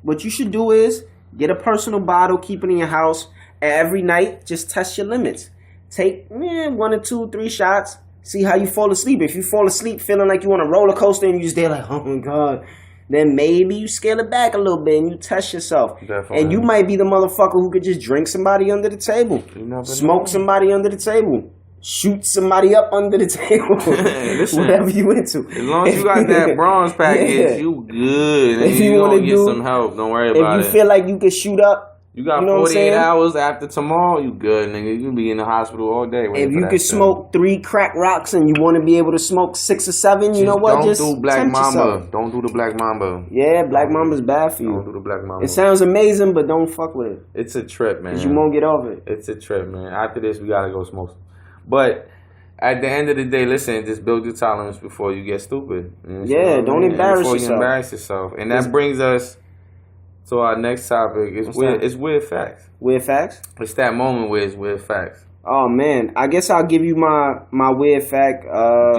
what you should do is get a personal bottle, keep it in your house, and every night just test your limits. Take 1 or 2, 3 shots. See how you fall asleep. If you fall asleep feeling like you on a roller coaster and you just there like, oh my God, then maybe you scale it back a little bit and you test yourself. Definitely. And you might be the motherfucker who could just drink somebody under the table, smoke somebody under the table, shoot somebody up under the table. Listen, whatever you into. As long as you got that bronze package, you good. If you want to get some help, don't worry about it. If you feel like you can shoot up, you got 48 hours after tomorrow, you good, nigga. You be in the hospital all day. If you could smoke 3 crack rocks and you want to be able to smoke 6 or 7, you know what? Don't do Black Mamba. Don't do the Black Mamba. Yeah, Black Mamba's bad for you. Don't do the Black Mamba. It sounds amazing, but don't fuck with it. It's a trip, man. Because you won't get over it. It's a trip, man. After this, we gotta go smoke some. But at the end of the day, listen, just build your tolerance before you get stupid. Yeah, don't embarrass yourself. Before you embarrass yourself. And that brings us to our next topic. It's weird facts. Weird facts? It's that moment where it's weird facts. Oh, man. I guess I'll give you my weird fact.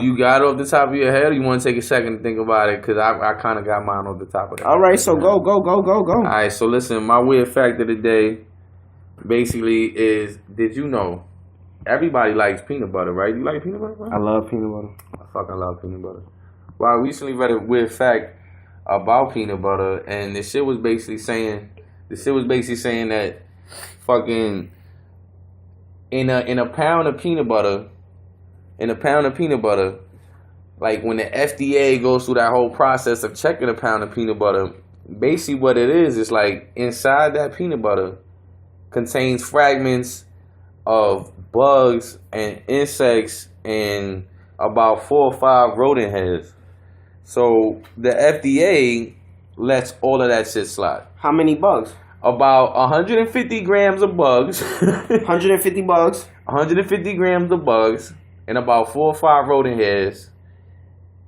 You got it off the top of your head, or you want to take a second to think about it? Because I kind of got mine off the top of the head. All right, so go. All right, so listen, my weird fact of the day basically is, did you know everybody likes peanut butter, right? You like peanut butter, bro? I love peanut butter. I fucking love peanut butter. Well, I recently read a weird fact about peanut butter, and the shit was basically saying that fucking in a pound of peanut butter, like when the FDA goes through that whole process of checking a pound of peanut butter, basically what it is like inside that peanut butter contains fragments of bugs and insects and about 4 or 5 rodent heads. So the FDA lets all of that shit slide. How many bugs? About 150 grams of bugs. 150 bugs. 150 grams of bugs and about 4 or 5 rodent heads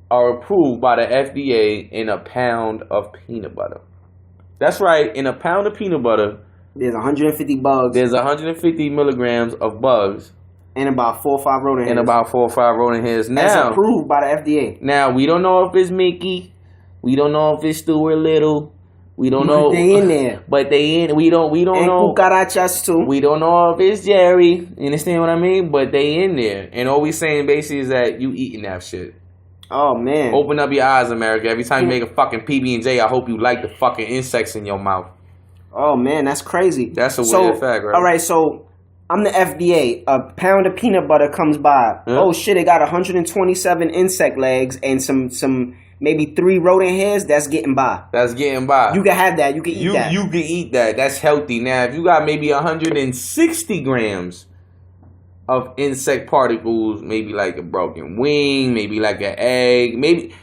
are approved by the FDA in a pound of peanut butter. That's right. In a pound of peanut butter, there's 150 bugs. There's 150 milligrams of bugs. And about 4 or 5 rodent hairs. And about 4 or 5 rodent hairs. Now, that's approved by the FDA. Now, we don't know if it's Mickey. We don't know if it's Stuart Little. We don't know. They in there. But they in. We don't and know. Cucarachas too. We don't know if it's Jerry. You understand what I mean? But they in there. And all we saying basically is that you eating that shit. Oh, man. Open up your eyes, America. Every time you make a fucking PB&J, I hope you like the fucking insects in your mouth. Oh, man, that's crazy. That's a weird fact, right? All right, so I'm the FDA. A pound of peanut butter comes by. Yeah. Oh, shit, it got 127 insect legs and some maybe 3 rodent hairs. That's getting by. That's getting by. You can have that. You can eat that. You can eat that. That's healthy. Now, if you got maybe 160 grams of insect particles, maybe like a broken wing, maybe like an egg, maybe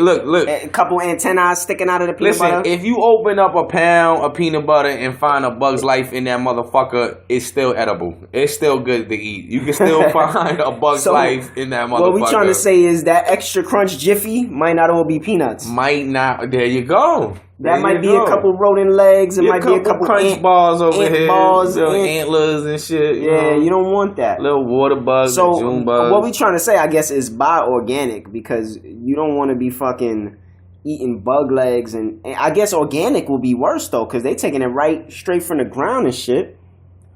look. A couple antennae sticking out of the peanut butter. If you open up a pound of peanut butter and find a bug's life in that motherfucker, it's still edible. It's still good to eat. You can still find a bug's life in that motherfucker. What we trying to say is that extra crunch Jiffy might not all be peanuts. Might not. There you go. That might be a couple rodent legs. It might be a couple crunch balls over here. Balls, little antlers and shit. Yeah, you don't want that. Little water bugs, so June bugs. What we trying to say, I guess, is buy organic because you don't want to be fucking eating bug legs. And I guess organic will be worse though because they taking it right straight from the ground and shit.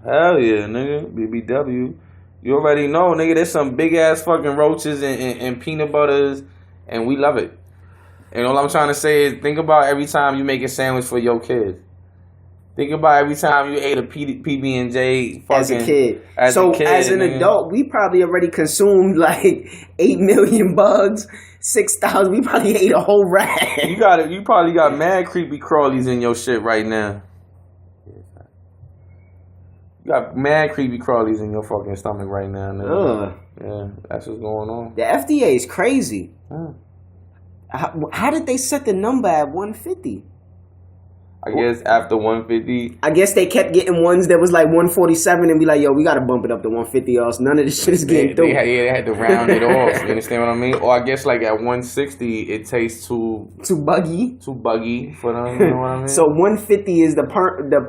Hell yeah, nigga. BBW. You already know, nigga. There's some big ass fucking roaches and peanut butters, and we love it. And all I'm trying to say is think about every time you make a sandwich for your kids. Think about every time you ate a PB&J as a kid. As an adult, we probably already consumed like 8 million bugs, 6,000. We probably ate a whole rat. You probably got mad creepy crawlies in your shit right now. You got mad creepy crawlies in your fucking stomach right now. Nigga. Yeah, that's what's going on. The FDA is crazy. How did they set the number at 150? I guess after 150. I guess they kept getting ones that was like 147 and be like, yo, we got to bump it up to 150 or else none of this shit is getting through. They had to round it off. You understand what I mean? Or I guess like at 160, it tastes too buggy. Too buggy for them. You know what I mean? So 150 is the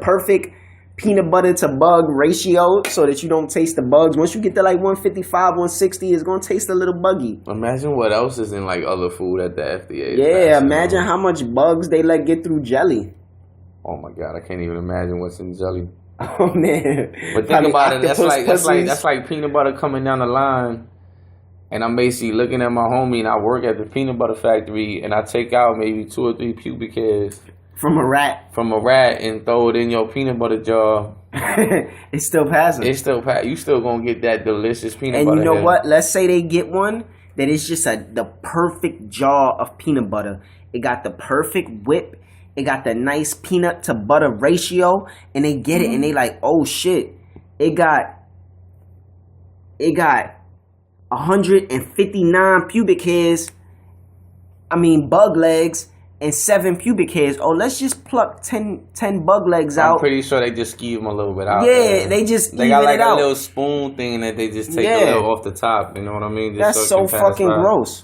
perfect peanut butter to bug ratio so that you don't taste the bugs. Once you get to like 155, 160, it's going to taste a little buggy. Imagine what else is in like other food at the FDA. Yeah, imagine how much bugs they let get through jelly. Oh my God, I can't even imagine what's in jelly. Oh man. But think about it, that's like peanut butter coming down the line. And I'm basically looking at my homie and I work at the peanut butter factory and I take out maybe 2 or 3 pubic hairs. From a rat and throw it in your peanut butter jar. It's still passing. You still gonna get that delicious peanut butter. And you know what? Let's say they get one that is just the perfect jar of peanut butter. It got the perfect whip. It got the nice peanut to butter ratio. And they get it and they like, oh shit. It got 159 pubic hairs. Bug legs. And 7 pubic hairs. Oh, let's just pluck 10 bug legs out. I'm pretty sure they just skeeve them a little bit out. Yeah, they just even it out. They got like a little spoon thing that they just take a little off the top. You know what I mean? Just that's so fucking gross.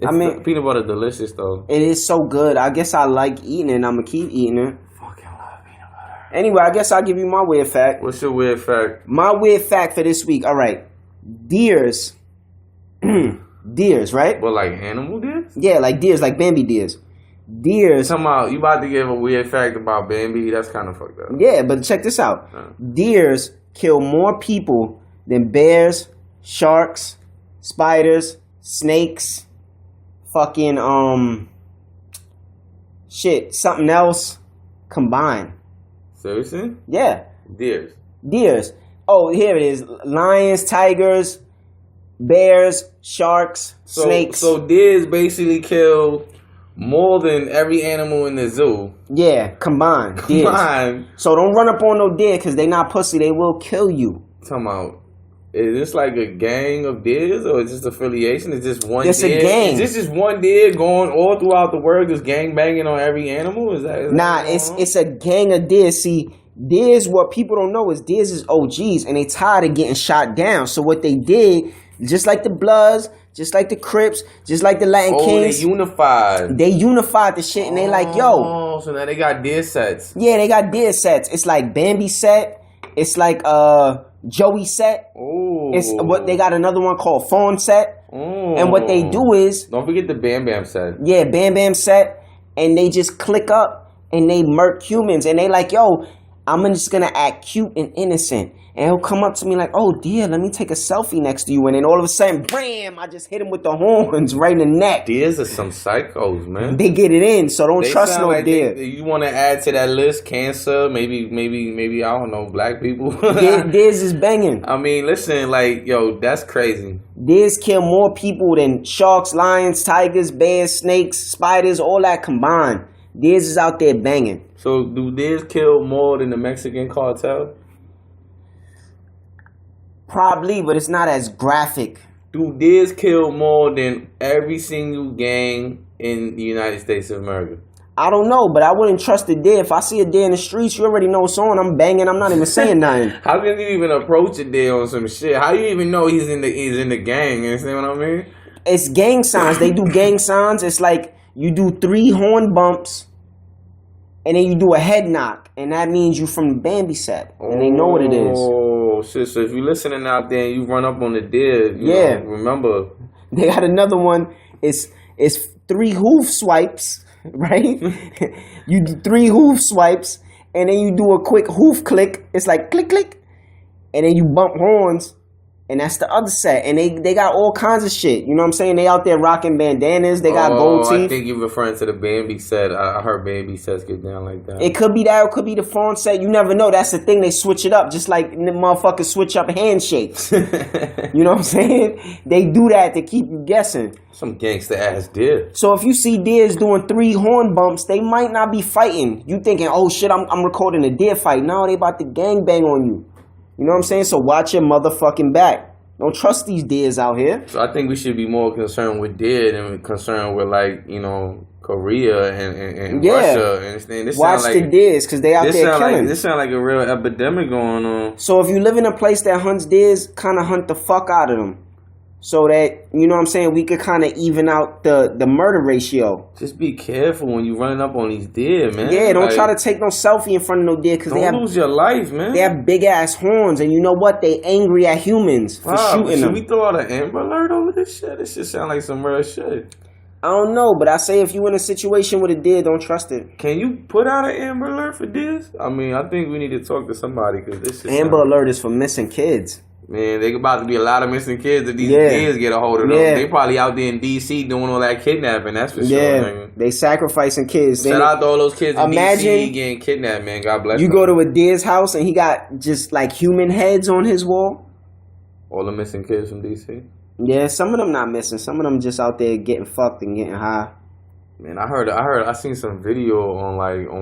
Peanut butter delicious though. It is so good. I guess I like eating it and I'm going to keep eating it. Fucking love peanut butter. Anyway, I guess I'll give you my weird fact. What's your weird fact? My weird fact for this week. All right. Deers. Deers, right? Well, like animal deers? Yeah, like deers, like Bambi deers. Deers. You about to give a weird fact about Bambi? That's kind of fucked up. Yeah, but check this out. Deers kill more people than bears, sharks, spiders, snakes, fucking something else combined. Seriously? Yeah. Deers. Oh, here it is. Lions, tigers, bears, sharks, snakes. So deers basically kill more than every animal in the zoo. Yeah, combined. So don't run up on no deer because they not pussy. They will kill you. Talking about, is this like a gang of deers or is this affiliation? Is this one deer? It's a gang. Is this just one deer going all throughout the world just gang banging on every animal? Is that nah, it's a gang of deer. See, deers, what people don't know is deers is OGs and they tired of getting shot down. So what they did, Just like the Bloods, just like the Crips, just like the Latin Kings. They unified. They unified the shit, and they like, yo. Oh, so now they got deer sets. Yeah, they got deer sets. It's like Bambi set. It's like Joey set. Oh. It's what they got another one called Fawn set. Oh. And what they do is, don't forget the Bam Bam set. Yeah, Bam Bam set, and they just click up and they murk humans, and they like, yo, I'm just gonna act cute and innocent. And he'll come up to me like, oh dear, let me take a selfie next to you. And then all of a sudden, bam, I just hit him with the horns right in the neck. Deers are some psychos, man. They get it in, so don't trust no like deer. You want to add to that list, cancer, maybe, I don't know, black people. Deers is banging. I mean, listen, like, yo, that's crazy. Deers kill more people than sharks, lions, tigers, bears, snakes, spiders, all that combined. Deers is out there banging. So do deers kill more than the Mexican cartel? Probably, but it's not as graphic. Do deers kill more than every single gang in the United States of America? I don't know, but I wouldn't trust a deer. If I see a deer in the streets, you already know it's on. I'm banging. I'm not even saying nothing. How can you even approach a deer on some shit? How do you even know he's in the gang? You understand what I mean? It's gang signs. They do gang signs. It's like you do 3 horn bumps, and then you do a head knock, and that means you from the Bambi set, and they know what it is. Oh shit! So if you're listening out there and you run up on the deer, you know, remember they got another one. It's 3 hoof swipes, right? You do 3 hoof swipes, and then you do a quick hoof click. It's like click click, and then you bump horns. And that's the other set. And they got all kinds of shit. You know what I'm saying? They out there rocking bandanas. They got gold teeth. I think you're referring to the Bambi set. I heard Bambi sets get down like that. It could be that. It could be the fawn set. You never know. That's the thing. They switch it up. Just like the motherfuckers switch up handshakes. You know what I'm saying? They do that to keep you guessing. Some gangster ass deer. So if you see deers doing 3 horn bumps, they might not be fighting. You thinking, oh shit, I'm recording a deer fight. No, they about to gangbang on you. You know what I'm saying? So watch your motherfucking back. Don't trust these deers out here. So I think we should be more concerned with deer than concerned with, like, you know, Korea and Russia. And this watch the deers because they out there killing. This sound like a real epidemic going on. So if you live in a place that hunts deers, kind of hunt the fuck out of them. So that, you know what I'm saying, we could kind of even out the murder ratio. Just be careful when you running up on these deer, man. Yeah, don't try to take no selfie in front of no deer because they lose your life, man. They have big ass horns, and you know what? They angry at humans for shooting them. Should we throw out an Amber Alert over this shit? This shit sound like some real shit. I don't know, but I say if you in a situation with a deer, don't trust it. Can you put out an Amber Alert for deers? I mean, I think we need to talk to somebody because this is Amber Alert is for missing kids. Man, they about to be a lot of missing kids if these kids get a hold of them. Yeah. They probably out there in D.C. doing all that kidnapping, that's for sure. Yeah, man. they sacrificing kids. Shout out to all those kids in D.C. getting kidnapped, man. God bless them. You go to a deer's house and he got just like human heads on his wall. All the missing kids from D.C.? Yeah, some of them not missing. Some of them just out there getting fucked and getting high. Man, I seen some video on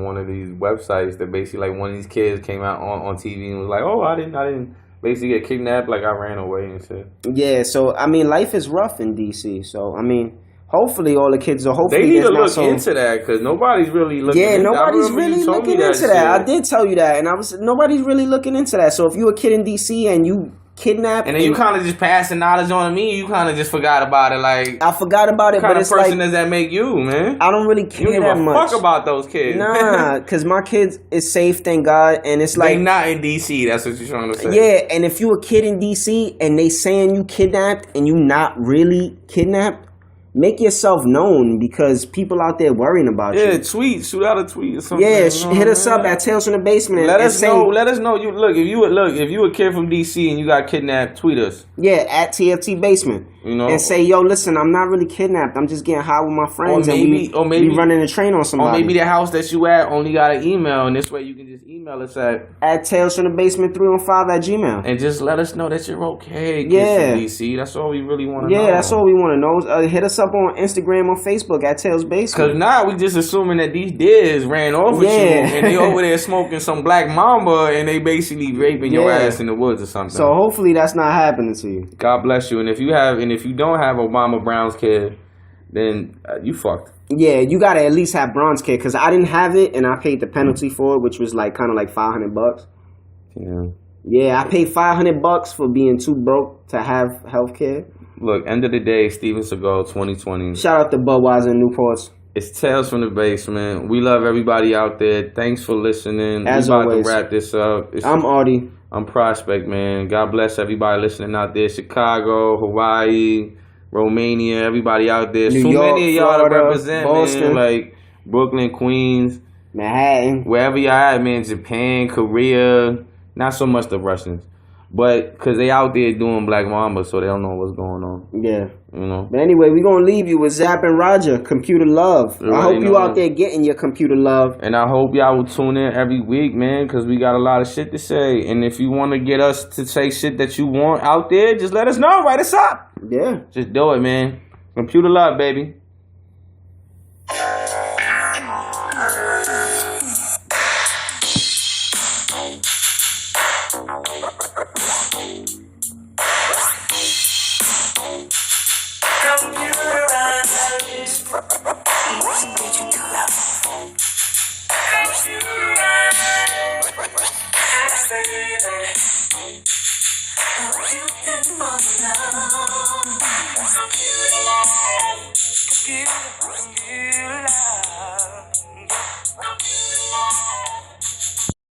one of these websites that basically like one of these kids came out on TV and was like, oh, I didn't basically get kidnapped, like I ran away and shit. Yeah, so I mean, life is rough in DC. So I mean, hopefully all the kids are They need to look into that because nobody's really looking. Yeah, nobody's really looking into that. I did tell you that, and nobody's really looking into that. So if you a kid in DC and you kidnapped, and then you kind of just pass the knowledge on to me, you kind of just forgot about it. Like I forgot about it, but it's like, what kind of person does that make you, man? I don't really care you that much. Fuck about those kids. Nah, because my kids is safe, thank God, and it's like they not in DC. That's what you're trying to say. Yeah, and if you a kid in DC and they saying you kidnapped and you not really kidnapped, make yourself known because people out there worrying about you. Yeah, shoot out a tweet or something. Yeah, hit us up at Tales from the Basement. Let us know. You if you a kid from DC and you got kidnapped, tweet us. Yeah, at TFT Basement. You know, and say, yo, listen, I'm not really kidnapped. I'm just getting high with my friends, or maybe running a train on somebody. Or maybe the house that you at only got an email, and this way you can just email us at talesfromthebasement315@gmail. And just let us know that you're okay, kids from DC. That's all we really want to know. Yeah, that's all we want to know. Hit us up on Instagram or Facebook at Tales Basement. Because now we just assuming that these deers ran off with you, and they over there smoking some black mamba, and they basically raping your ass in the woods or something. So hopefully that's not happening to you. God bless you. And if you don't have Obama Brown's kid, then you fucked. Yeah, you gotta at least have Bronze kid because I didn't have it and I paid the penalty for it, which was like kind of like $500. Yeah. Yeah, I paid $500 for being too broke to have healthcare. Look, end of the day, Steven Seagal 2020. Shout out to Budweiser and Newports. It's Tales from the Basement. We love everybody out there. Thanks for listening. As we about always. to wrap this up. I'm Artie. I'm Prospect, man. God bless everybody listening out there. Chicago, Hawaii, Romania, everybody out there. New So York, many of y'all Florida, to represent, Boston. man. Like Brooklyn, Queens, Manhattan. wherever y'all at, man. Japan, Korea. Not so much the Russians. But because they out there doing Black Mamba, so they don't know what's going on. Yeah. You know? But anyway, we're going to leave you with Zap and Roger, Computer Love. I hope you out there getting your computer love. And I hope y'all will tune in every week, man, because we got a lot of shit to say. And if you want to get us to say shit that you want out there, just let us know. Write us up. Yeah. Just do it, man. Computer love, baby. Computer.